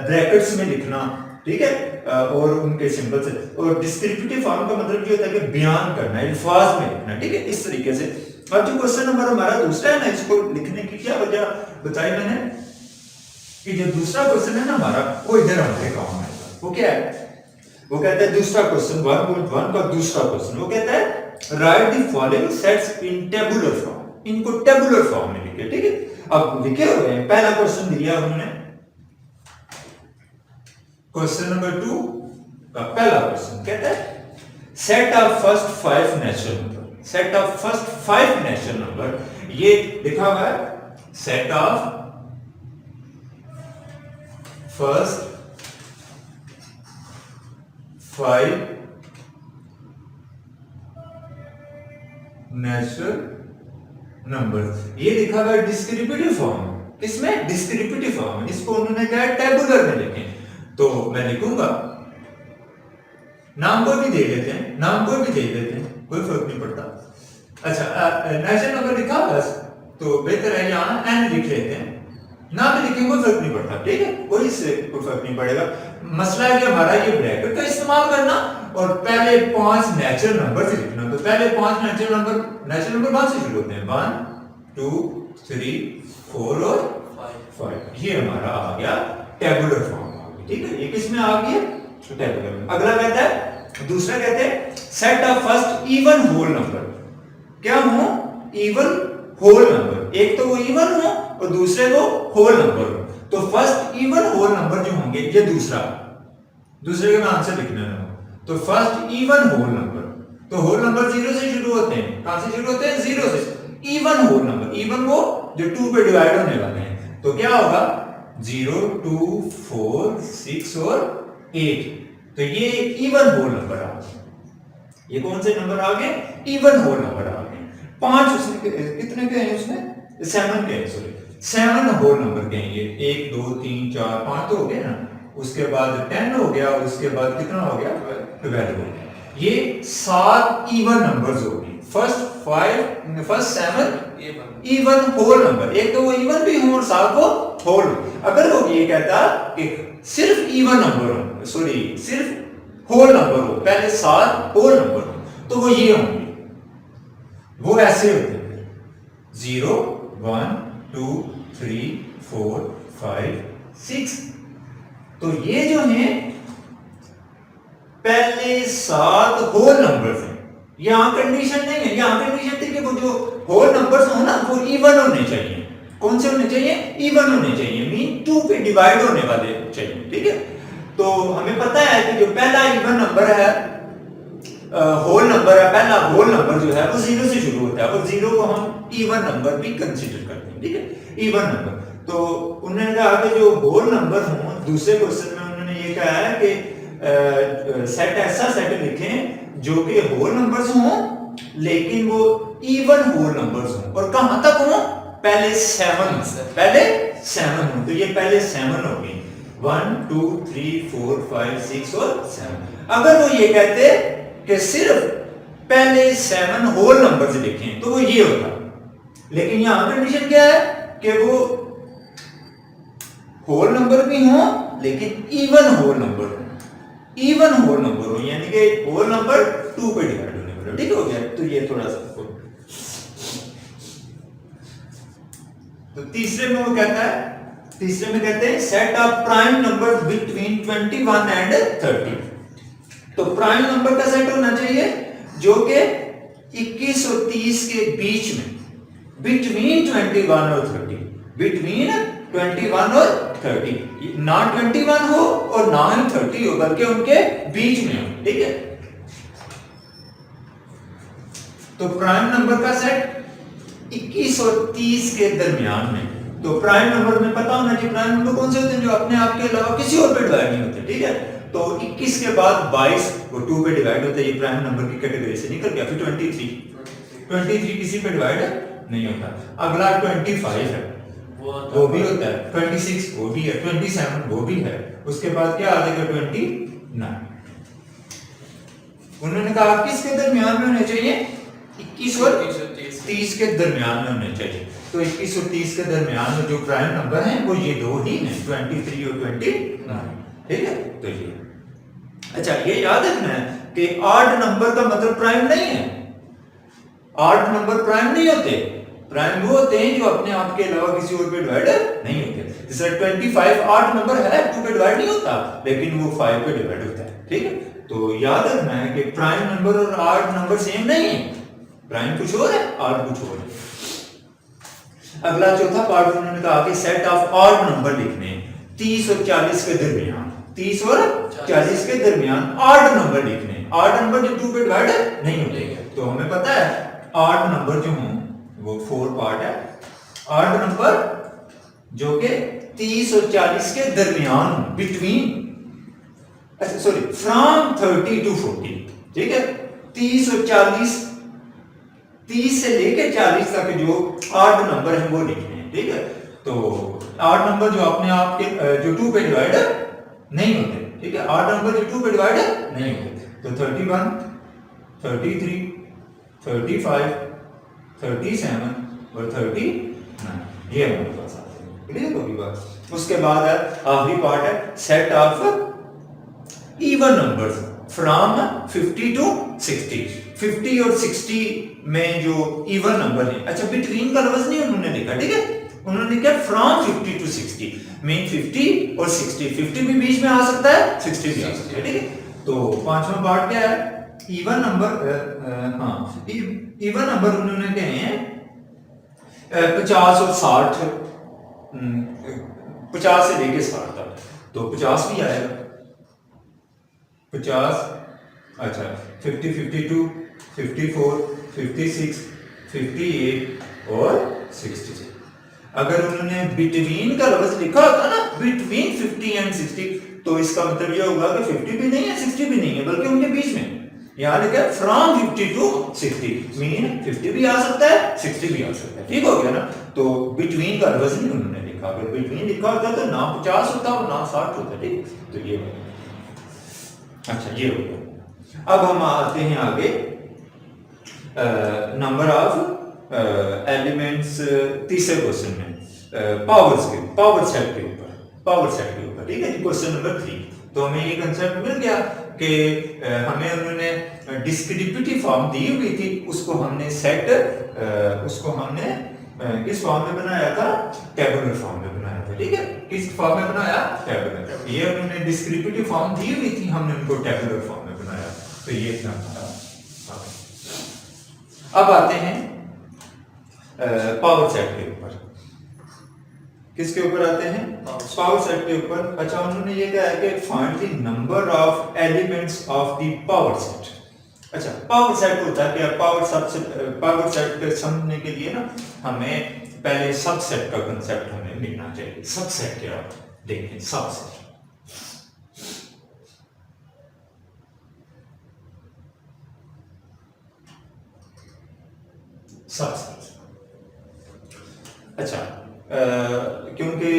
ब्रैकेट्स में लिखना, ठीक है, और उनके सिंबल से। और डिस्क्रिप्टिव फॉर्म का मतलब ये होता है कि बयान करना, अल्फाज में लिखना, ठीक है, इस तरीके से। अब जो क्वेश्चन नंबर हमारा दूसरा है ना, इसको लिखने की क्या वजह बताई मैंने कि जो दूसरा क्वेश्चन है ना हमारा, वो इधर हमारे काम में आएगा। वो क्या है? वो कहता है दूसरा क्वेश्चन 1.1 का दूसरा क्वेश्चन, वो कहता है right the following sets in tabular form. इनको टेबुलर फॉर्म में लिखे, ठीक है। अब लिखे हुए हैं, पहला क्वेश्चन दिया उन्होंने, क्वेश्चन नंबर 2 का पहला क्वेश्चन कहता है set of first 5 natural number, set of first 5 natural number, ये लिखा हुआ है set of first 5 natural number, ये लिखा हुआ है डिस्क्रिप्टिव फॉर्म। किसमें? Descriptive form. इसको उन्होंने कहा टेबुलर में लिखें, तो मैं लिखूंगा, नाम को भी दे देते हैं, नाम को भी दे देते हैं, कोई फर्क नहीं पड़ता। अच्छा, नेचुरल नंबर लिखा बस, तो बेहतर है यहां n लिख लेते हैं, ना भी लिखेंगे कोई फर्क नहीं पड़ता, ठीक है, कोई इससे कोई फर्क नहीं पड़ेगा। मसला है कि हमारा ये ब्रैकेट का इस्तेमाल करना और पहले 5 नेचुरल नंबर से लिखना। तो पहले 5 नेचुरल नंबर 1 से शुरू होते हैं, 1 2 3 4 और 5। ये हमारा आ गया टेबुलर फॉर्म, ठीक है। ये किस में आ गया? टेबुलर में। अगला कहता है, दूसरा कहते हैं set of first even whole number. क्या हो? Even whole number. एक तो वो इवन हो और दूसरे को होल नंबर हो। तो फर्स्ट इवन होल नंबर जो होंगे, ये दूसरे के नाम से लिखना है। तो फर्स्ट इवन होल नंबर, तो होल नंबर 0 से शुरू होते हैं। कहां से शुरू होते हैं? 0 से। इवन होल नंबर, इवन वो जो 2 पे डिवाइड होने वाले हैं, तो क्या होगा? 0 2 4 6 और 8। तो ये इवन होल नंबर आ गए। ये कौन से नंबर आ गए? इवन होल नंबर आ गए। 5 उसने कितने के हैं? उसने 7 के हैं, सॉरी 7 होल नंबर के हैं ये। 1 2 3 4 5 तो हो गए ना, उसके बाद 10 हो गया, उसके बाद कितना हो गया? 12 हो गया। ये 7 इवन नंबर्स हो गए। फर्स्ट 7 इवन होल नंबर, एक तो वो इवन भी हो और 7 वो होल। अगर वो ये कहता कि सिर्फ इवन नंबर हो, सॉरी सिर्फ होल नंबर हो, पहले 7 होल नंबर हो, तो वो ये होंगे, वो ऐसे होते हैं 0 1 2 3 4 5 6। तो ये जो है पहले 7 होल नंबर्स हैं। यहां कंडीशन नहीं है, यहां कंडीशन थी कि वो जो होल नंबर्स हो ना, वो इवन होने चाहिए। कौन से होने चाहिए? इवन होने चाहिए, मीन 2 पे डिवाइड होने वाले चाहिए, ठीक है। तो हमें पता है कि जो पहला इवन नंबर है, होल नंबर है, पहला होल नंबर जो है वो 0 से शुरू होता है, और 0 को हम इवन नंबर भी कंसीडर करते हैं, ठीक है, इवन नंबर। तो उन्होंने कहा कि जो होल नंबर हो, दूसरे क्वेश्चन में उन्होंने ये कहा है कि सेट ऐसा सेट लिखें जो कि होल नंबर्स हों लेकिन वो इवन होल नंबर्स हों, और कहां तक हों? पहले 7 हों। तो ये पहले 7 हो गए, 1 2 3 4 5 6 और 7। अगर वो ये कहते कि सिर्फ पहले 7 होल नंबर से लिखें, तो वो ये होता। लेकिन यहां कंडीशन क्या है कि वो होल नंबर भी हों लेकिन इवन होल नंबर हो। इवन होल नंबर हो, यानी कि होल नंबर 2 पे डिवाइड होने वाला, ठीक हो गया। तो ये थोड़ा सा तो तीसरे में वो कहता है, तीसरे में कहते हैं set of prime number between 21 and 30। तो प्राइम नंबर का सेट होना चाहिए जो कि 21 और 30 के बीच में, बिटवीन 21 और 30, बिटवीन 21 और 30, ना 21 हो और ना ही 30 हो, बल्कि उनके बीच में हो, ठीक है। तो प्राइम नंबर का सेट 21 और 30 के दरमियान में। तो प्राइम नंबर में पता होना चाहिए प्राइम नंबर कौन से होते हैं, जो अपने आप के अलावा किसी और पे डिवाइड नहीं होते, ठीक है। तो 21 के बाद 22 वो 2 पे डिवाइड होता है, ये प्राइम नंबर की कैटेगरी से निकल गया। फिर 23 किसी पे डिवाइड नहीं होता। अगला 25 है, वो भी होता है। 26 वो भी है, 27 वो भी है। उसके बाद क्या आ जाएगा 29। उन्होंने कहा किसके दरमियान में होने चाहिए, 21 और 30 के दरमियान में होने चाहिए। तो 21 और 30 के दरमियान में जो प्राइम नंबर हैं वो ये दो ही हैं, 23 और 29, ठीक है। तो ये अच्छा, ये याद रखना है कि ऑड नंबर का मतलब प्राइम नहीं है। ऑड नंबर प्राइम नहीं होते, प्राइम वो होते हैं जो अपने आप के अलावा किसी और पे डिवाइड नहीं होते। जैसे 25 ऑड नंबर है, 2 पे डिवाइड नहीं होता, लेकिन वो 5 पे डिवाइड होता है, ठीक है। तो याद रखना है कि प्राइम नंबर और ऑड नंबर सेम नहीं है, प्राइम कुछ और है, ऑड कुछ और है। अगला चौथा पार्ट उन्होंने कहा कि सेट ऑफ ऑड नंबर लिखने 30 और 40 के दरमियान, 30 और 40 के दरमियान ऑड नंबर लिखने। ऑड नंबर जो 2 पे डिवाइड नहीं होते, तो हमें पता है ऑड नंबर जो हों वो 4 पार्ट है। ऑड नंबर जो कि 30 और 40 के दरमियान, बिटवीन, अच्छा सॉरी, फ्रॉम 30 टू 40, ठीक है। 30 और 40, 30 से लेके 40 तक जो ऑड नंबर है वो लिखने हैं, ठीक है। तो ऑड नंबर जो अपने आप के जो 2 पे डिवाइड नहीं होते, ठीक है। ऑड नंबर जो 2 पे डिवाइड नहीं होते, तो 31, 33, 35, 37 और 39, ये हमारे पास आते हैं, क्लियर होगी बात। उसके बाद है आखिरी पार्ट है set of even numbers from 50 to 60। 50 और 60 में जो इवन नंबर है, अच्छा बिटवीन का लफ्ज नहीं उन्होंने लिखा, ठीक है। उन्होंने लिखा फ्रॉम 50 टू 60, मीन 50 और 60, 50 भी बीच में आ सकता है, 60 भी आ सकता है, ठीक है। तो पांचवा पार्ट क्या है, इवन नंबर। हाँ, इवन नंबर उन्होंने कहे हैं 50 और 60, 50 से लेके 60 तक, तो 50 भी आएगा, 50, अच्छा 50, 52, 54, 56, 58 और 66। अगर उन्होंने बिटवीन का लफ्ज लिखा होता ना, बिटवीन 50 एंड 60, तो इसका मतलब यह होगा कि 50 भी नहीं है, 60 भी नहीं है, बल्कि उनके बीच में। यहाँ लिखा है फ्रॉम 50 टू 60, मीन 50 भी आ सकता है, 60 भी आ सकता है, ठीक हो गया ना। तो बिटवीन का लफ्ज नहीं उन्होंने लिखा, अगर बिटवीन लिखा होता तो ना 50 होता और ना 60 होता, ठीक। तो ये अच्छा, ये हो गया। अब हम आते हैं आगे नंबर ऑफ एलिमेंट्स, तीसरे क्वेश्चन में पावर्स के, पावर सेट के ऊपर, पावर सेट के ऊपर, ठीक है जी। क्वेश्चन नंबर 3, तो हमें ये कंसेप्ट मिल गया कि हमें उन्होंने डिस्क्रिप्टिव फॉर्म दी हुई थी, उसको हमने सेट, उसको हमने किस फॉर्म में बनाया था, टेबुलर फॉर्म में बनाया था, ठीक है। किस फॉर्म में बनाया, टेबुलर। ये उन्होंने डिस्क्रिप्टिव फॉर्म दी हुई थी, हमने उनको टेबुलर फॉर्म में बनाया, तो ये इतना था। अब आते हैं पावर सेट के ऊपर। किसके ऊपर आते हैं, पावर सेट के ऊपर। अच्छा, उन्होंने ये कहा है कि find the number of elements of the power set. अच्छा, पावर सेट होता है कि पावर सेट के समझने के लिए ना हमें पहले सबसेट का कांसेप्ट हमें मिलना चाहिए। सबसेट क्या देखें, सबसेट सबसेट। अच्छा, क्योंकि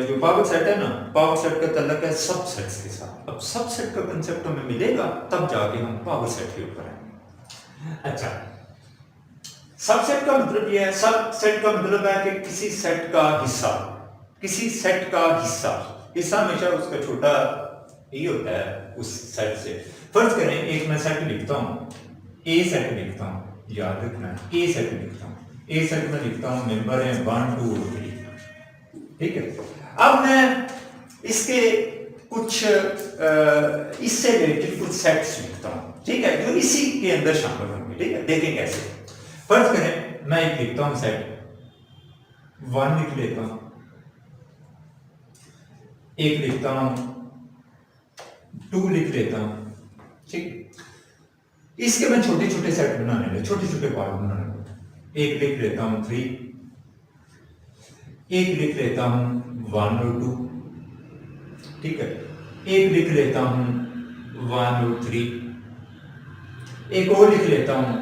जो पावर सेट है ना, पावर सेट का तल्लक है सबसेट्स के साथ। अब सबसेट का कांसेप्ट हमें मिलेगा तब जाके हम पावर सेट के ऊपर आएंगे। अच्छा, सबसेट का मतलब यह है, सबसेट का मतलब है कि किसी सेट का हिस्सा, किसी सेट का हिस्सा, हिस्सा हमेशा उसका छोटा ये होता है उस सेट से। फर्ज करें एक मैं सेट लिखता हूं, ए सेट लिखता हूं, याद रखना ए सेट लिखता हूं, ए सेट में लिखता हूं मेंबर है 1 2 और 3, ठीक है। अब मैं इसके कुछ इससे रिलेटेड कुछ सेट्स लिखता हूं, ठीक है, जो इसी के अंदर शामिल होंगे, ठीक है। देखें कैसे। फर्ज करें मैं एक लिखता हूं सेट 1 लिख लेता हूं, एक लिखता हूं 2 लिख लेता हूं, ठीक। इसके मैं छोटे छोटे सेट बनाने लगे, छोटे छोटे पार्ट बनाने लगे। एक लिख लेता हूं 3, एक लिख लेता हूं 1 और 2, ठीक है। एक लिख लेता हूं 1 और 3, एक और लिख लेता हूं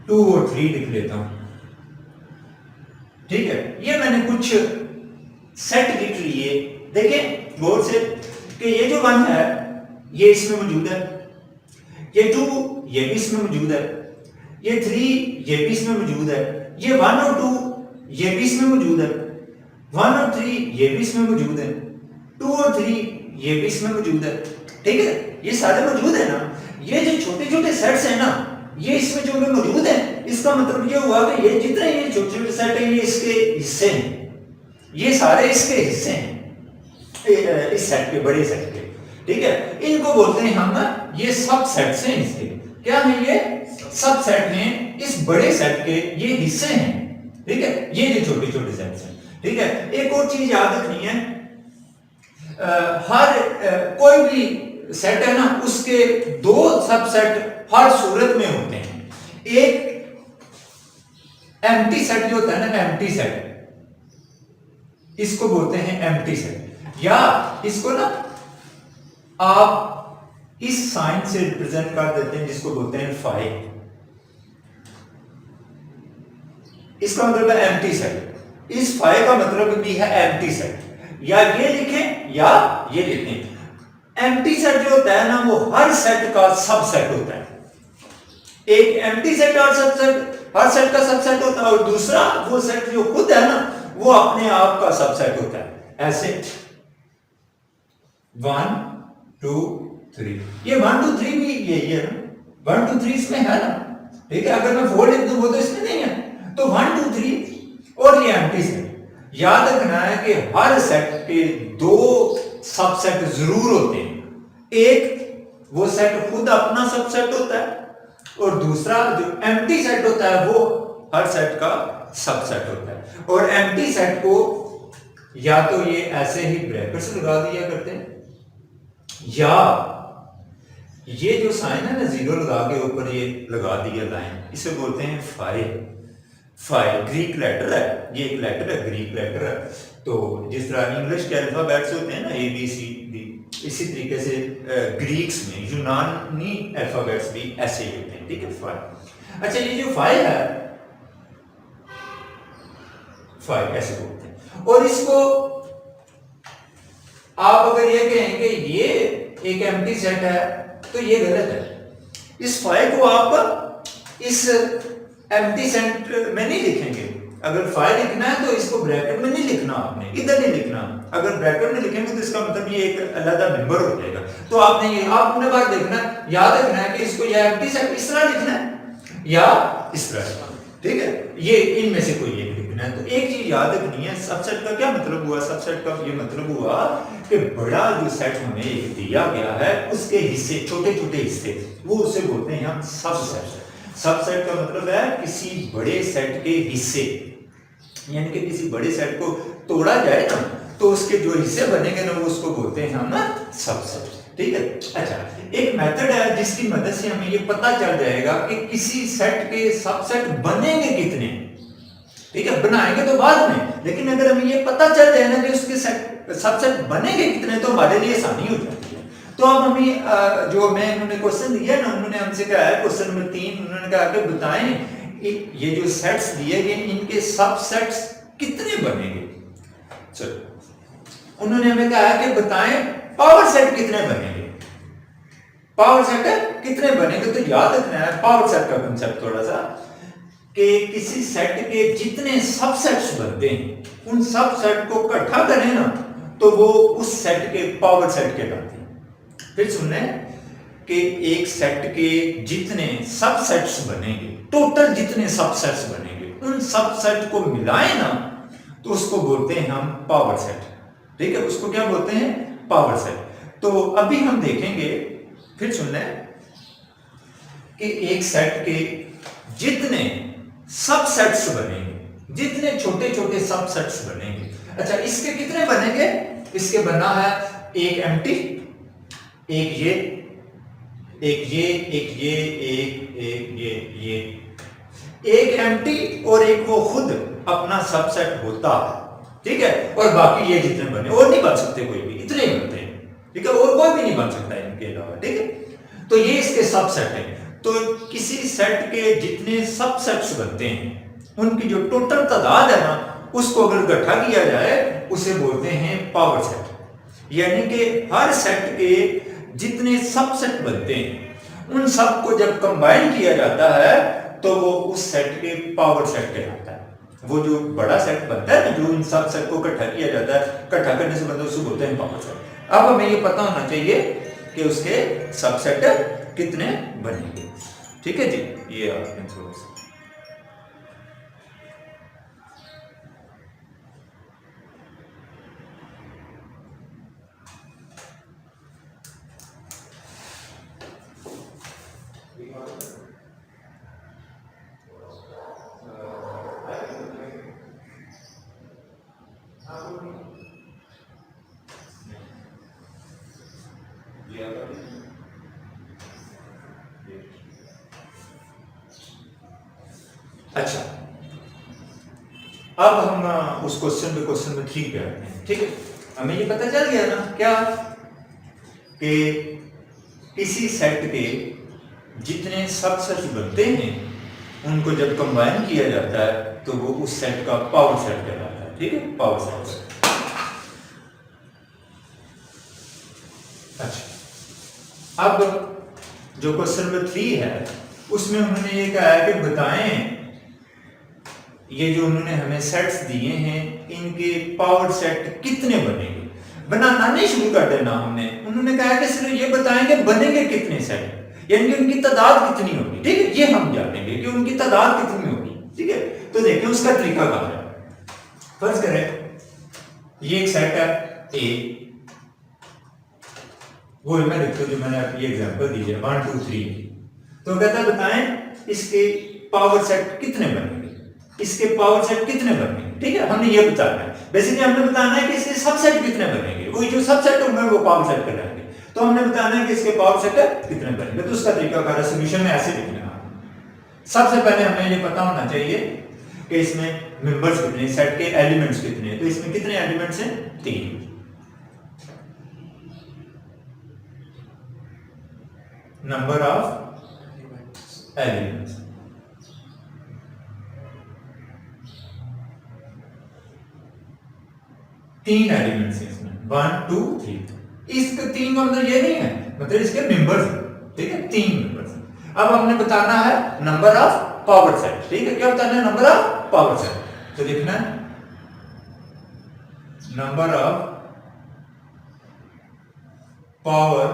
2 और 3 लिख लेता हूं, ठीक है। ये मैंने कुछ सेट लिख लिए। देखें गौर से कि ये जो 1 है ये इसमें मौजूद है, ये 2 ये भी इसमें मौजूद है, ये 3 ये भी इसमें मौजूद है, ये 1 और 2 ये भी इसमें मौजूद है, 1 और 3 ये भी इसमें मौजूद है, 2 और 3 ये भी इसमें मौजूद है, ठीक है। ये सारे मौजूद है ना। ये जो छोटे छोटे सेट्स है ना, ये इसमें जो भी मौजूद है, इसका मतलब ये हुआ कि ये जितने ये छोटे छोटे सेट है ये इसके हिस्से हैं, ये सारे इसके हिस्से हैं इस सेट के, बड़े सेट के, ठीक है। इनको बोलते हैं हम ना, ये सब सेट्स हैं इसके। क्या है ये सब सेट हैं इस बड़े सेट के, ये हिस्से हैं, ठीक है। ये जो छोटे छोटे सेट्स हैं, ठीक है। एक और चीज याद रखनी है, हर कोई भी सेट है ना, उसके 2 सबसेट हर सूरत में होते हैं। एक एम्प्टी सेट जो होता है ना, एम्प्टी सेट, इसको बोलते हैं एम्प्टी सेट, या इसको ना आप इस साइन से रिप्रेजेंट कर देते हैं जिसको बोलते हैं फाई। इसका मतलब है एम्प्टी सेट। इस फाई का मतलब भी है एम्प्टी सेट, या ये लिखें या ये लिखें। एम्प्टी सेट जो होता है ना, वो हर सेट का सबसेट होता है। एक एम्प्टी सेट हर सेट का सबसेट होता है, और दूसरा वो सेट जो खुद है ना, वो अपने आप का सबसेट होता है। ऐसे 1 2 3, ये 1 2 3 भी यही है ना, 1 2 3 इसमें है ना, ठीक है। अगर मैं 4 लिख दूं वो तो इसमें नहीं है, तो 1 2 3 और ये एम्प्टी सेट। याद रखना है कि हर सेट के 2 सबसेट जरूर होते हैं। एक वो सेट खुद अपना सबसेट होता है, और दूसरा जो एम्प्टी सेट होता है वो हर सेट का सबसेट होता है। और एम्प्टी सेट को या तो ये ऐसे ही ब्रैकेट्स लगा दिया करते हैं, या ये जो साइन है ना 0 लगा के ऊपर ये लगा दिया लाइन, इसे बोलते हैं फाई। फाई ग्रीक लेटर है, ये एक लेटर है, ग्रीक लेटर है। तो जिस तरह इंग्लिश के अल्फाबेट्स होते हैं ना ABCD, इसी तरीके से ग्रीक्स में यूनानी अल्फाबेट्स भी ऐसे ही होते हैं, ठीक है। फाई। अच्छा, ये जो फाई है, फाई ऐसे बोलते हैं। और इसको आप अगर ये कहेंगे ये एक एम्प्टी सेट है, तो ये गलत है। इस फाई को आप इस एम्प्टी सेट में नहीं लिखेंगे। अगर फाई लिखना है तो इसको ब्रैकेट में नहीं लिखना, आपने इधर नहीं लिखना। अगर ब्रैकेट में लिखेंगे तो इसका मतलब ये एक अलग मेंबर हो जाएगा। तो आपने ये आपने बात देखना, याद रखना है कि इसको या एम्प्टी सेट इस तरह लिखना है या इस तरह, ठीक है। ये इनमें से कोई एक लिखना है। तो एक चीज याद रखनी है, सबसेट का क्या मतलब हुआ? सबसेट का ये मतलब हुआ कि बड़ा जो सेट हमें दिया गया है उसके हिस्से, छोटे छोटे हिस्से, वो उसे बोलते हैं हम सबसेट। सबसेट का मतलब है किसी बड़े सेट के हिस्से, यानी कि किसी बड़े सेट को तोड़ा जाए ना, तो उसके जो हिस्से बनेंगे ना, वो उसको बोलते हैं हम सबसेट, ठीक है। अच्छा, एक मेथड है जिसकी मदद से हमें ये पता चल जाएगा कि किसी सेट के सबसेट बनेंगे कितने, ठीक है। बनाएंगे तो बाद में, लेकिन अगर हमें ये पता चल जाए ना कि उसके सबसेट बनेंगे कितने, तो हमारे लिए आसानी हो जाती है। तो अब हमें जो मैं इन्होंने क्वेश्चन दिया ना, उन्होंने हमसे कहा है क्वेश्चन नंबर 3, उन्होंने कहा कि बताएं ये जो सेट्स दिए गए इनके सबसेट्स कितने बनेंगे। चलो, उन्होंने हमें कहा है कि बताएं पावर सेट कितने बनेंगे। पावर सेट कितने बनेंगे, तो याद रखना है पावर सेट का कंसेप्ट थोड़ा सा, कि किसी सेट के जितने सबसेट्स बनते हैं उन सबसेट को इकट्ठा करें ना, तो वो उस सेट के पावर सेट कहलाते हैं। फिर सुनने कि एक सेट के जितने सबसेट्स बनेंगे, टोटल जितने सबसेट्स बनेंगे, उन सबसेट को मिलाएं ना तो उसको बोलते हैं हम पावर सेट। ठीक है, उसको क्या बोलते हैं? Power set. तो अभी हम देखेंगे, फिर सुनने कि एक सेट के जितने सबसेट्स बनेंगे, जितने छोटे छोटे सबसेट्स बनेंगे। अच्छा, इसके कितने बनेंगे? इसके बना है एक एम्प्टी, एक ये, एक ये, एक ये, ये एक एम्प्टी और एक वो खुद अपना सबसेट होता है। ठीक है, और बाकी ये जितने बने और नहीं बन सकते, कोई भी इतने ही बनते हैं। ठीक है, और कोई भी नहीं बन सकता इनके अलावा। ठीक है, तो ये इसके सबसेट है। तो किसी सेट के जितने सबसेट्स बनते हैं उनकी जो टोटल तादाद है ना, उसको अगर इकट्ठा किया जाए उसे बोलते हैं पावर सेट। यानी कि हर सेट के जितने सबसेट बनते हैं उन सब को जब कंबाइन किया जाता है तो वो उस सेट के पावर सेट कहलाता है। वो जो बड़ा सेट बनता है ना, जो इन सब सेट को इकट्ठा किया जाता है, इकट्ठा करने से बनता है, उसको बोलते हैं पावर सेट। अब हमें ये पता होना चाहिए कि उसके सबसेट कितने बनेंगे। ठीक है जी, ये आपने थोड़ा सा अच्छा, अब हम उस क्वेश्चन में ठीक पे आते हैं। ठीक है, हमें ये पता चल गया ना क्या कि किसी सेट के जितने सबसेट बनते हैं उनको जब कंबाइन किया जाता है तो वो उस सेट का पावर सेट कहलाता है। ठीक है, पावर सेट। अच्छा, अब जो क्वेश्चन नंबर 3 है उसमें उन्होंने ये कहा है कि बताएं, ये जो उन्होंने हमें सेट्स दिए हैं इनके पावर सेट कितने बनेंगे। बनाना नहीं शुरू कर देना हमने, उन्होंने कहा कि सिर्फ ये बताएंगे बनेंगे कितने सेट, यानी कि उनकी तादाद कितनी होगी। ठीक है, ये हम जानेंगे कि उनकी तादाद कितनी होगी। ठीक है, तो देखिए उसका तरीका क्या है। फर्ज करें ये एक सेट है ए, वो मैं लिखता हूं जो मैंने आपको एग्जांपल दी है 1 2 3। तो कहता है बताएं इसके पावर सेट कितने बनेंगे, इसके पावर सेट कितने बनेंगे। ठीक है, हमने ये बताना है। बेसिकली हमने बताना है कि इसके सबसेट कितने बनेंगे, वही जो सबसेट होंगे वो पावर सेट कहलाएंगे। तो हमने बताना है कि इसके पावर सेट कितने बनेंगे। तो उसका तरीका क्या है, सॉल्यूशन में ऐसे लिखना है। सबसे पहले हमें ये पता होना चाहिए कि इसमें मेंबर्स कितने, सेट के एलिमेंट्स कितने हैं। तो इसमें कितने एलिमेंट्स हैं? 3। नंबर ऑफ एलिमेंट्स, तीन एलिमेंट्स हैं इसमें 1 2 3। इसके 3 का मतलब ये नहीं है, मतलब इसके मेंबर्स हैं। ठीक है, 3 मेंबर्स हैं। अब हमने बताना है नंबर ऑफ पावर सेट। ठीक है, क्या बताना है? Number of power set. तो लिखना है नंबर ऑफ पावर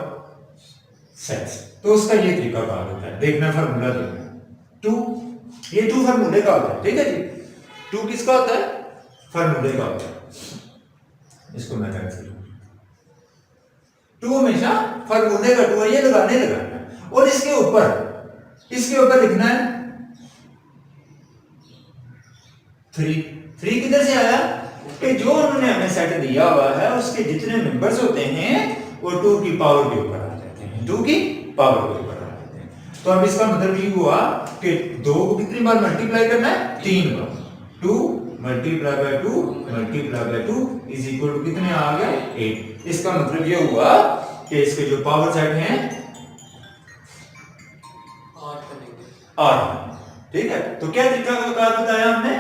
सेट्स। तो उसका ये तरीका क्या होता है, देखना फार्मूला देखना 2, ये 2 फार्मूले का होता है। ठीक है जी, 2 किसका होता है? फार्मूले का होता है। इसको मैं कैंसिल, 2 हमेशा फार्मूले का 2 है, ये लगाना है। और इसके ऊपर लिखना है 3। 3 किधर से आया कि जो उन्होंने हमें सेट दिया हुआ है उसके जितने मेंबर्स होते हैं वो 2 की पावर के ऊपर आ जाते हैं, 2 की पावर के ऊपर आ जाते हैं। तो अब इसका मतलब ये हुआ कि 2 को कितनी बार मल्टीप्लाई करना है? 3 बार। 2 multiply by 2 multiply by 2 is equal to कितने आ गया? 8। इसका मतलब ये हुआ कि इसके जो पावर सेट हैं 8। ठीक है, तो क्या तरीका बताया हमने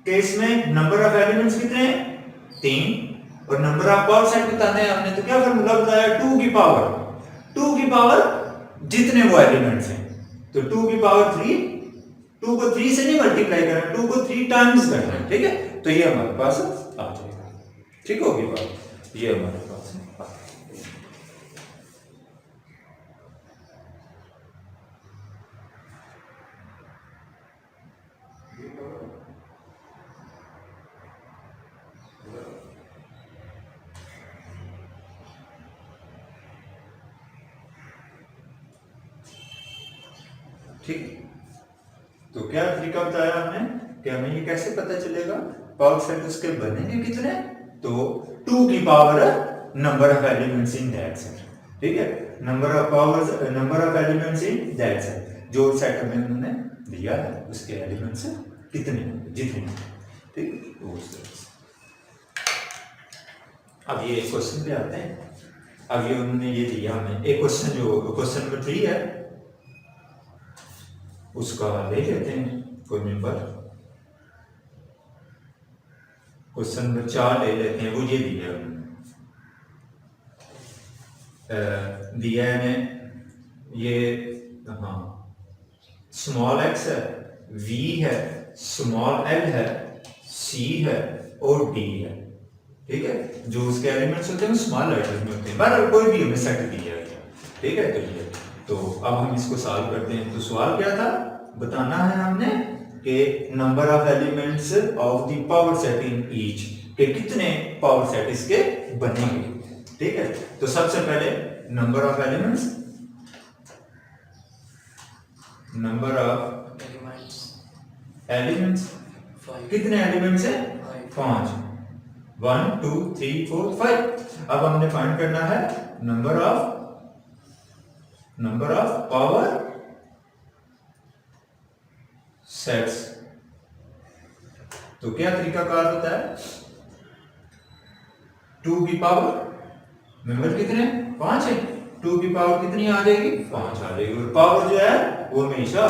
कि इसमें नंबर ऑफ एलिमेंट्स कितने हैं? 3। और नंबर ऑफ पावर सेट बताने हैं हमने, तो क्या फार्मूला बताया? 2 की पावर जितने वो एलिमेंट्स हैं। तो 2 की पावर 3, 2 को 3 से नहीं मल्टीप्लाई करना, 2 को 3 टाइम्स करना है। ठीक है, तो ये हमारे पास आ जाएगा। ठीक होगी बात। ये हमारे पास है। ठीक, तो क्या तरीका बताया हमने कि हमें ये कैसे पता चलेगा पावर सेट उसके बनेंगे कितने, तो 2 की power number of elements in that set. ठीक है, number of elements in that set, जो सेट हमें उन्होंने दिया है उसके एलिमेंट्स कितने होंगे, जितने। ठीक, तो उस तरह से अब ये क्वेश्चन पे आते हैं। अब ये उन्होंने ये दिया हमें एक क्वेश्चन, जो क्वेश्चन नंबर 3 है उसका ले लेते हैं कोई मेंबर। क्वेश्चन नंबर 4 ले लेते हैं। वो ये दिया दिया है ये, हाँ, स्मॉल एक्स है, वी है, स्मॉल एल है, सी है और डी है। ठीक है, जो उसके एलिमेंट्स होते हैं स्मॉल लेटर्स में होते हैं, बहरहाल कोई भी हमें सेट दिया है। ठीक है, तो ये, तो अब हम इसको सॉल्व करते हैं। तो सवाल क्या था, बताना है हमने कि number of elements of the power set in each, के कितने पावर सेट इसके बनेंगे। ठीक है, तो सबसे पहले number of elements, number of elements कितने एलिमेंट्स है, 5, 1 2 3 4 5। अब हमने फाइंड करना है नंबर ऑफ पावर सेट्स। तो क्या तरीकाकार होता है, 2 की पावर मेंबर कितने 5 है, 2 की पावर कितनी आ जाएगी, 5 आ जाएगी। और पावर जो है वो हमेशा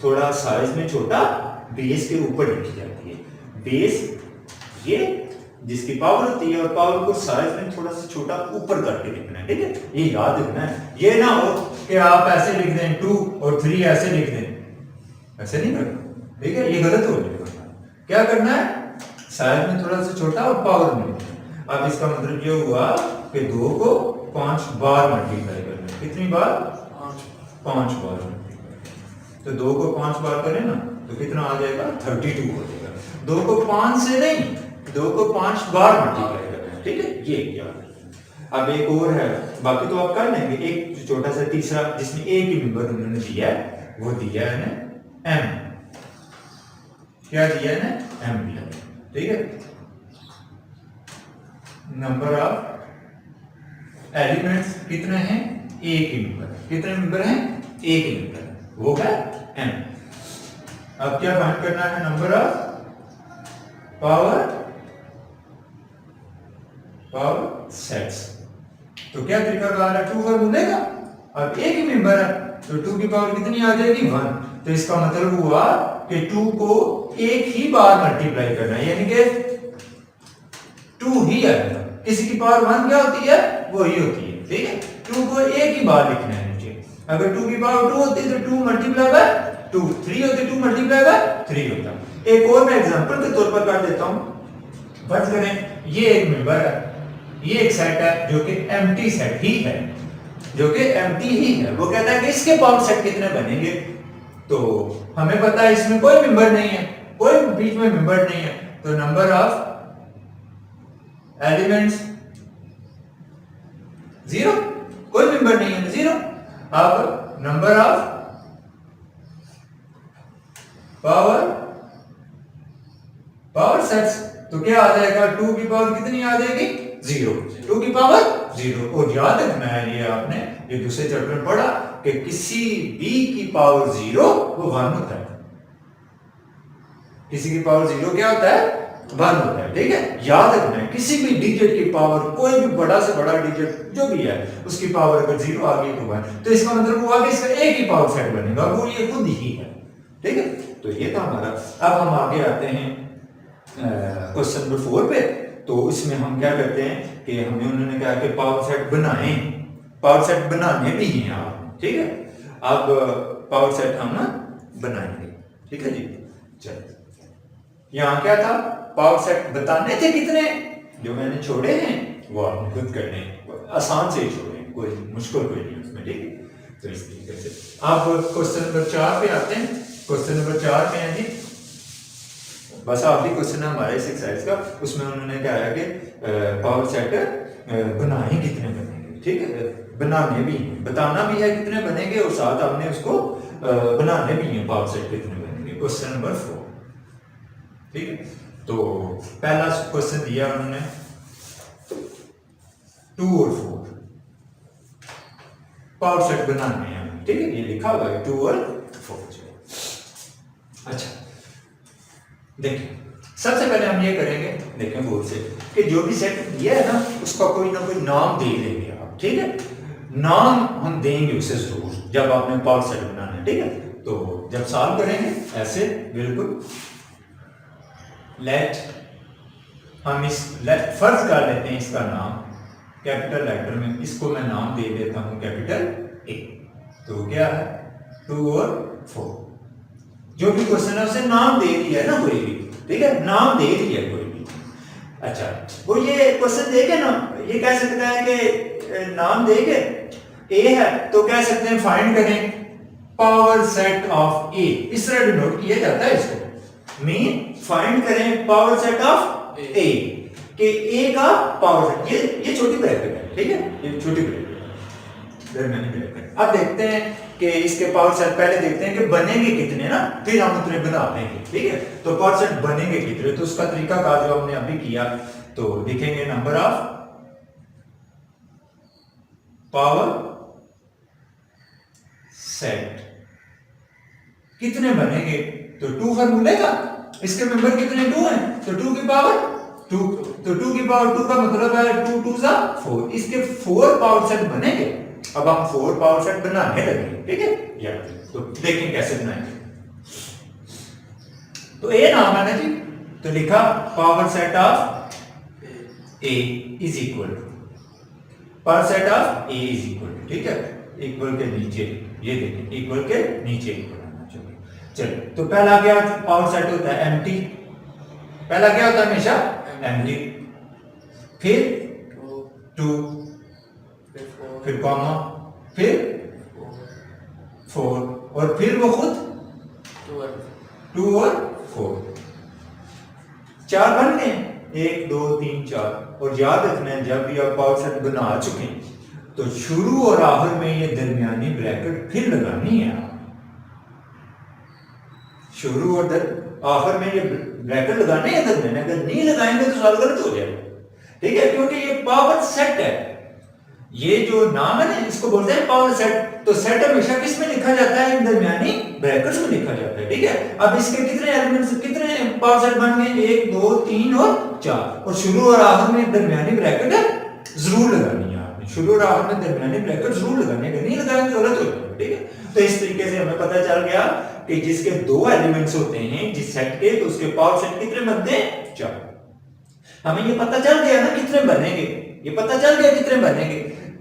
थोड़ा साइज में छोटा बेस के ऊपर लिखी जाती है। बेस ये जिसकी पावर होती है और पावर को साइज में थोड़ा सा छोटा ऊपर करके लिखना है। ठीक है, ये याद रखना है। ये ना हो कि आप ऐसे लिख दें 2 और 3 ऐसे लिख दें, ऐसे नहीं करना। ठीक है, ये गलत हो जाएगा। क्या करना है, साइज में थोड़ा सा छोटा और पावर में लिखना। अब इसका मतलब ये हुआ कि 2 को 5 बार मल्टीप्लाई करना है। कितनी बार, 5 बार। तो 2 को 5 बार करें ना तो कितना आ जाएगा, 32 हो जाएगा। 2 को 5 से नहीं, 2 को 5 बार मल्टीप्लाई करना है। ठीक है, ये क्या है। अब एक और है, बाकी तो आप कर लेंगे। एक छोटा सा तीसरा जिसमें एक ही नंबर उन्होंने दिया है, वो दिया है ना m। क्या दिया है ना, m दिया है। ठीक है, नंबर ऑफ एलिमेंट्स कितने हैं, एक ही नंबर। कितने नंबर हैं, एक ही नंबर, वो है m। अब क्या फाइंड करना है, नंबर ऑफ पावर सेट्स। तो क्या तरीका कार है, 2 पर मिलेगा। अब एक ही मेंबर है तो 2 की पावर कितनी आ जाएगी, 1। तो इसका मतलब हुआ कि 2 को एक ही बार मल्टीप्लाई करना है, यानी कि 2 ही आएगा। किसी की पावर 1 क्या होती है, वो ही होती है। ठीक है, 2 को एक ही बार लिखना है मुझे। अगर 2 की पावर 2 होती तो 2 मल्टीप्लाई बाय 2, 3 होती 2 मल्टीप्लाई बाय 3 होता। एक और मैं एग्जांपल के तौर पर कर देता हूं। फर्ज करें ये एक मेंबर है, ये एक सेट है जो कि एम्प्टी सेट ही है, जो कि एम्प्टी ही है। वो कहता है कि इसके पावर सेट कितने बनेंगे। तो हमें पता है इसमें कोई मेंबर नहीं है, कोई बीच में मेंबर नहीं है। तो नंबर ऑफ एलिमेंट्स 0, कोई मेंबर नहीं है, 0। अब नंबर ऑफ पावर सेट्स, तो क्या आ जाएगा, 2 की पावर कितनी आ जाएगी, 0। 2 की पावर 0। और याद रखना है, ये आपने ये दूसरे चैप्टर में पढ़ा कि किसी b की पावर 0 वो 1 होता है। किसी की पावर 0 क्या होता है, 1 होता है। ठीक है, याद रखना है, किसी भी डिजिट की पावर, कोई भी बड़ा से बड़ा डिजिट जो भी है उसकी पावर अगर 0 आ गई तो 1। तो इसका मतलब हुआ कि इसका एक ही पावर सेट बनेगा, वो ये खुद ही है। ठीक है, तो ये था हमारा। अब हम आगे आते हैं क्वेश्चन नंबर 4 पे। तो इसमें हम क्या करते हैं कि हमें उन्होंने कहा कि पावर सेट बनाएं, पावर सेट बनाने भी हैं आप। ठीक है, अब पावर सेट हम ना बनाएंगे। ठीक है जी, चलो यहाँ क्या था, पावर सेट बताने थे कितने, जो मैंने छोड़े हैं वो आपने खुद करने, आसान से ही छोड़ें, कोई मुश्किल कोई नहीं उसमें, ठीक है। तो इस तरीके से आप क्वेश्चन नंबर 4 पे आते हैं। क्वेश्चन नंबर 4 पे हैं जी, बस आखिरी क्वेश्चन है हमारे इस एक्सरसाइज का। उसमें उन्होंने कहा है कि पावर सेट बनाए कितने बनेंगे, ठीक है, बनाने भी हैं, बताना भी है कितने बनेंगे और साथ हमने उसको बनाने भी हैं पावर सेट कितने बनेंगे। क्वेश्चन नंबर 4, ठीक है। तो पहला क्वेश्चन दिया उन्होंने 2 और 4 पावर सेट बनाने हैं, ठीक है, ये लिखा हुआ है 2 और 4। अच्छा देखिए, सबसे पहले हम ये करेंगे, देखें बोर्ड से, कि जो भी सेट दिया है ना उसका कोई ना कोई नाम दे देंगे आप, ठीक है। नाम हम देंगे उसे जरूर जब आपने पावर सेट बनाना है, ठीक है। तो जब सॉल्व करेंगे ऐसे बिल्कुल लेट, हम इस लेट फर्ज कर लेते हैं इसका नाम कैपिटल लेटर में, इसको मैं नाम दे देता हूं कैपिटल ए। तो क्या है 2 और 4, जो भी क्वेश्चन है उसे नाम दे दिया है ना कोई भी, ठीक है, नाम दे दिया कोई भी। अच्छा वो ये क्वेश्चन देके ना ये कह सकता है कि नाम देके ए है तो कह सकते हैं फाइंड करें पावर सेट ऑफ ए, इस तरह डिनोट किया जाता है इसको, मीन फाइंड करें पावर सेट ऑफ ए, कि ए का पावर सेट, ये छोटी ब्रैकेट है, ठीक है, ये छोटी ब्रैकेट दरमियानी ब्रैकेट। अब देखते हैं कि इसके पावर सेट पहले देखते हैं कि बनेंगे कितने ना, फिर हम उतने बना देंगे, ठीक है। तो पावर सेट बनेंगे कितने, तो उसका तरीका का जो हमने अभी किया, तो लिखेंगे नंबर ऑफ पावर सेट कितने बनेंगे, तो 2 फॉर्मूले का, इसके मेंबर कितने 2 हैं, तो 2 की पावर 2, तो 2 की पावर 2 का मतलब है 2 2 सा 4, इसके 4 पावर सेट बनेंगे। अब हम 4 पावर सेट बनाने लगेंगे, ठीक है, या तो देखें कैसे बनाएंगे। तो ए नाम है ना जी, तो लिखा power set of A is equal to power set of A is equal, ठीक है, इक्वल के नीचे ये देखें, इक्वल के नीचे इक्वल आना चाहिए। चलो तो पहला क्या पावर सेट होता है एम्प्टी, पहला क्या होता है हमेशा एम्प्टी, फिर 2, फिर कॉमा, फिर 4 और फिर वो खुद 2 और 4, 4 बन गए, 1 2 3 4। और याद रखना है जब भी आप पावर सेट बना चुके हैं तो शुरू और आखिर में ये दरमियानी ब्रैकेट फिर लगानी है, शुरू और आखिर में ये ब्रैकेट लगाने हैं दरमियान, अगर नहीं लगाएंगे तो सवाल गलत हो जाएगा, ठीक है, क्योंकि ये पावर सेट है, ये जो नाम है ना इसको बोलते हैं पावर सेट। तो सेट हमेशा किस में लिखा जाता है, दरमियानी ब्रैकेट्स में लिखा जाता है, ठीक है। अब इसके कितने एलिमेंट्स, कितने पावर सेट बन गए, 1 2 3 और 4, और शुरू और आखिर में दरमियानी ब्रैकेट जरूर लगानी है आपने, शुरू और आखिर में दरमियानी ब्रैकेट जरूर लगानी है, नहीं लगाएंगे तो गलत हो जाएगा, ठीक है। तो इस तरीके से हमें पता चल गया कि जिसके 2 एलिमेंट्स होते हैं जिस सेट के, तो उसके पावर सेट कितने बनते हैं 4। हमें ये पता चल गया ना कितने बनेंगे, ये पता चल गया कितने बनेंगे।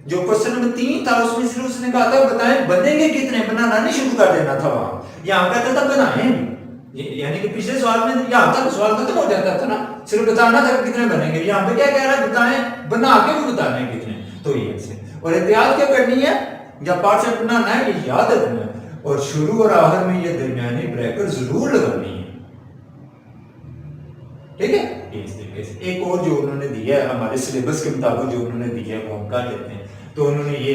जो क्वेश्चन नंबर 3 था उसमें सिर्फ उसने कहा था बताएं बनेंगे कितने, बनाना नहीं शुरू कर देना था वहां, यहां कहता था बनाएं, यानी कि पिछले सवाल में यहां तक सवाल खत्म हो जाता था ना, सिर्फ बताना था कितने बनेंगे, यहां पे क्या कह रहा है बताएं, बना के भी बताना है कितने। तो ये ऐसे, और एहतियात क्या करनी है जब पार्ट सेट बनाना है, ये याद रखना है, और शुरू और आखिर में ये दरमियानी ब्रैकेट जरूर लगानी है, ठीक है। इस तरीके से एक और जो उन्होंने दिया है हमारे सिलेबस के मुताबिक जो उन्होंने दिया है वो हम कर लेते हैं। तो उन्होंने ये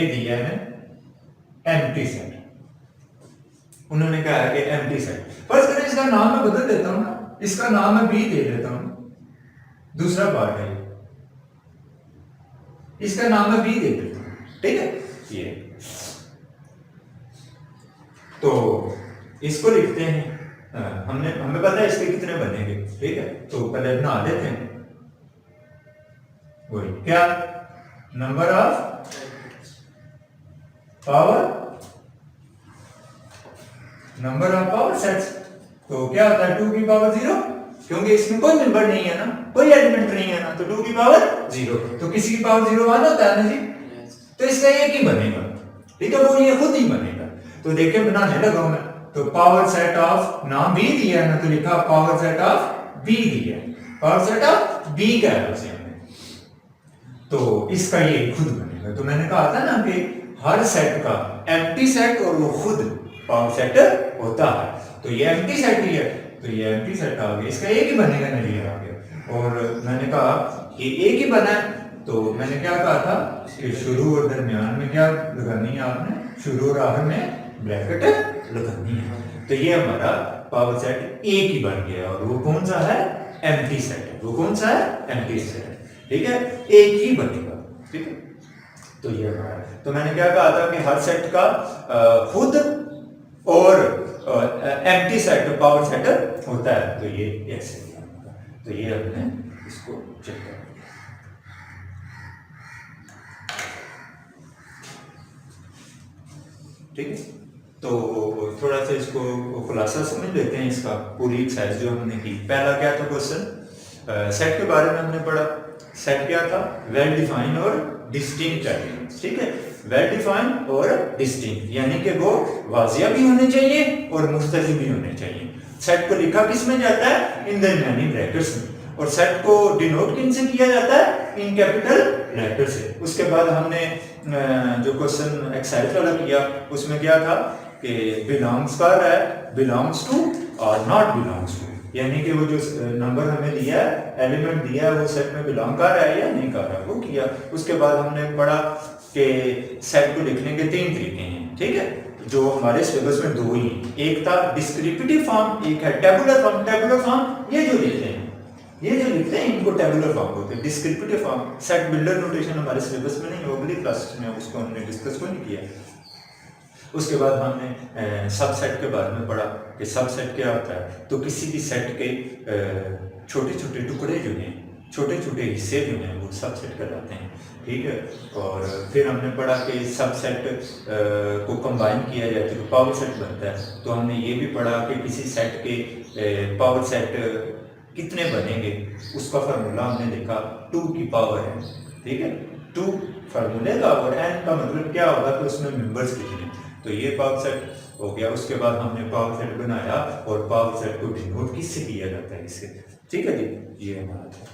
दिया है एम्प्टी सेट, उन्होंने कहा है कि एम्प्टी सेट, फर्ज करें इसका नाम मैं बदल देता हूं ना, इसका नाम मैं बी दे देता हूं, दूसरा पार्ट है इसका नाम मैं बी दे देता हूं, ठीक है। ये तो इसको लिखते हैं, हमें पता है इसके कितने बनेंगे, ठीक है। तो पहले बना देते हैं, वही क्या नंबर ऑफ पावर सेट्स, तो क्या होता है 2 की पावर 0, क्योंकि इसमें कोई मेंबर नहीं है ना, कोई एलिमेंट नहीं है ना, तो 2 की पावर 0, तो किसी की पावर 0 1 होता है ना जी, तो इसका एक ही बनेगा, ठीक है, वो ये खुद ही बनेगा। तो देखिए बनाने लगा मैं, तो पावर सेट ऑफ नाम बी दिया है ना, तो लिखा पावर सेट ऑफ बी दिया है, पावर सेट ऑफ बी का है तो इसका ये खुद बनेगा। तो मैंने कहा था ना कि हर सेट का एम्प्टी सेट और वो खुद पावर सेट होता है। तो ये एम्प्टी सेट ही है, तो ये एम्प्टी सेट आ गया, इसका एक ही बनेगा ना, ये आ गया। और मैंने कहा कि एक ही बना है, तो मैंने क्या कहा था कि शुरू और दरमियान में क्या लगानी है आपने, शुरू और आखिर में ब्रैकेट लगानी है। तो ये हमारा पावर सेट एक ही बन गया, और वो कौन सा है, एम्प्टी सेट है। वो कौन सा है, एम्प्टी सेट है, ठीक है, एक ही बनेगा, ठीक है। तो ये हमारा, तो मैंने क्या कहा था कि हर सेट का खुद और एम्प्टी सेट पावर सेट होता है। तो ये ऐसे, तो ये हमने इसको चेक कर, ठीक है। तो थोड़ा सा इसको खुलासा समझ लेते हैं इसका, पूरी एक्सरसाइज जो हमने की। पहला क्या था क्वेश्चन, सेट के बारे में हमने पढ़ा। सेट क्या था, वेल डिफाइन और डिस्टिंक्ट एलिमेंट्स, ठीक है। वेल डिफाइन और डिस्टिंक्ट यानी कि वो वाजिया भी होने चाहिए और मुख्तलिफ भी होने चाहिए। सेट को लिखा किस में जाता है, इन दरमियानी ब्रैकेट्स में, और सेट को डिनोट किन से किया जाता है, इन कैपिटल लेटर से। उसके बाद हमने जो क्वेश्चन एक्सरसाइज वाला किया उसमें क्या था कि बिलोंग्स कर रहा है, बिलोंग्स टू और नॉट बिलोंग्स टू, यानी कि वो जो नंबर हमें दिया है, एलिमेंट दिया है, वो सेट में बिलोंग कर रहा है या नहीं कर रहा है, वो किया। उसके बाद हमने पढ़ा कि सेट को लिखने के 3 तरीके हैं, ठीक है, जो हमारे सिलेबस में 2 ही हैं। एक था डिस्क्रिप्टिव फॉर्म, एक है टेबुलर फॉर्म। टेबुलर फॉर्म ये जो लिखते हैं, ये जो लिखते हैं इनको टेबुलर फॉर्म बोलते हैं। Descriptive form, set builder notation हमारे सिलेबस में नहीं, अगली क्लास में उसको हमने डिस्कस को नहीं किया। उसके बाद हमने सबसेट के बारे में पढ़ा कि सबसेट क्या होता है। तो किसी भी सेट के छोटे छोटे टुकड़े जो हैं, छोटे छोटे हिस्से जो हैं, वो सबसेट कहलाते हैं, ठीक है। और फिर हमने पढ़ा कि सबसेट को कंबाइन किया जाए तो पावर सेट बनता है। तो हमने ये भी पढ़ा कि किसी सेट के पावर सेट कितने बनेंगे, उसका फार्मूला हमने देखा 2 की पावर n, ठीक है। 2 फार्मूले का और n का मतलब क्या होगा, तो उसमें मेंबर्स कितने। तो ये पावर सेट हो गया। उसके बाद हमने पावर सेट बनाया और पावर सेट को डिनोट किससे किया जाता है, इससे, ठीक है जी। ये हमारा था।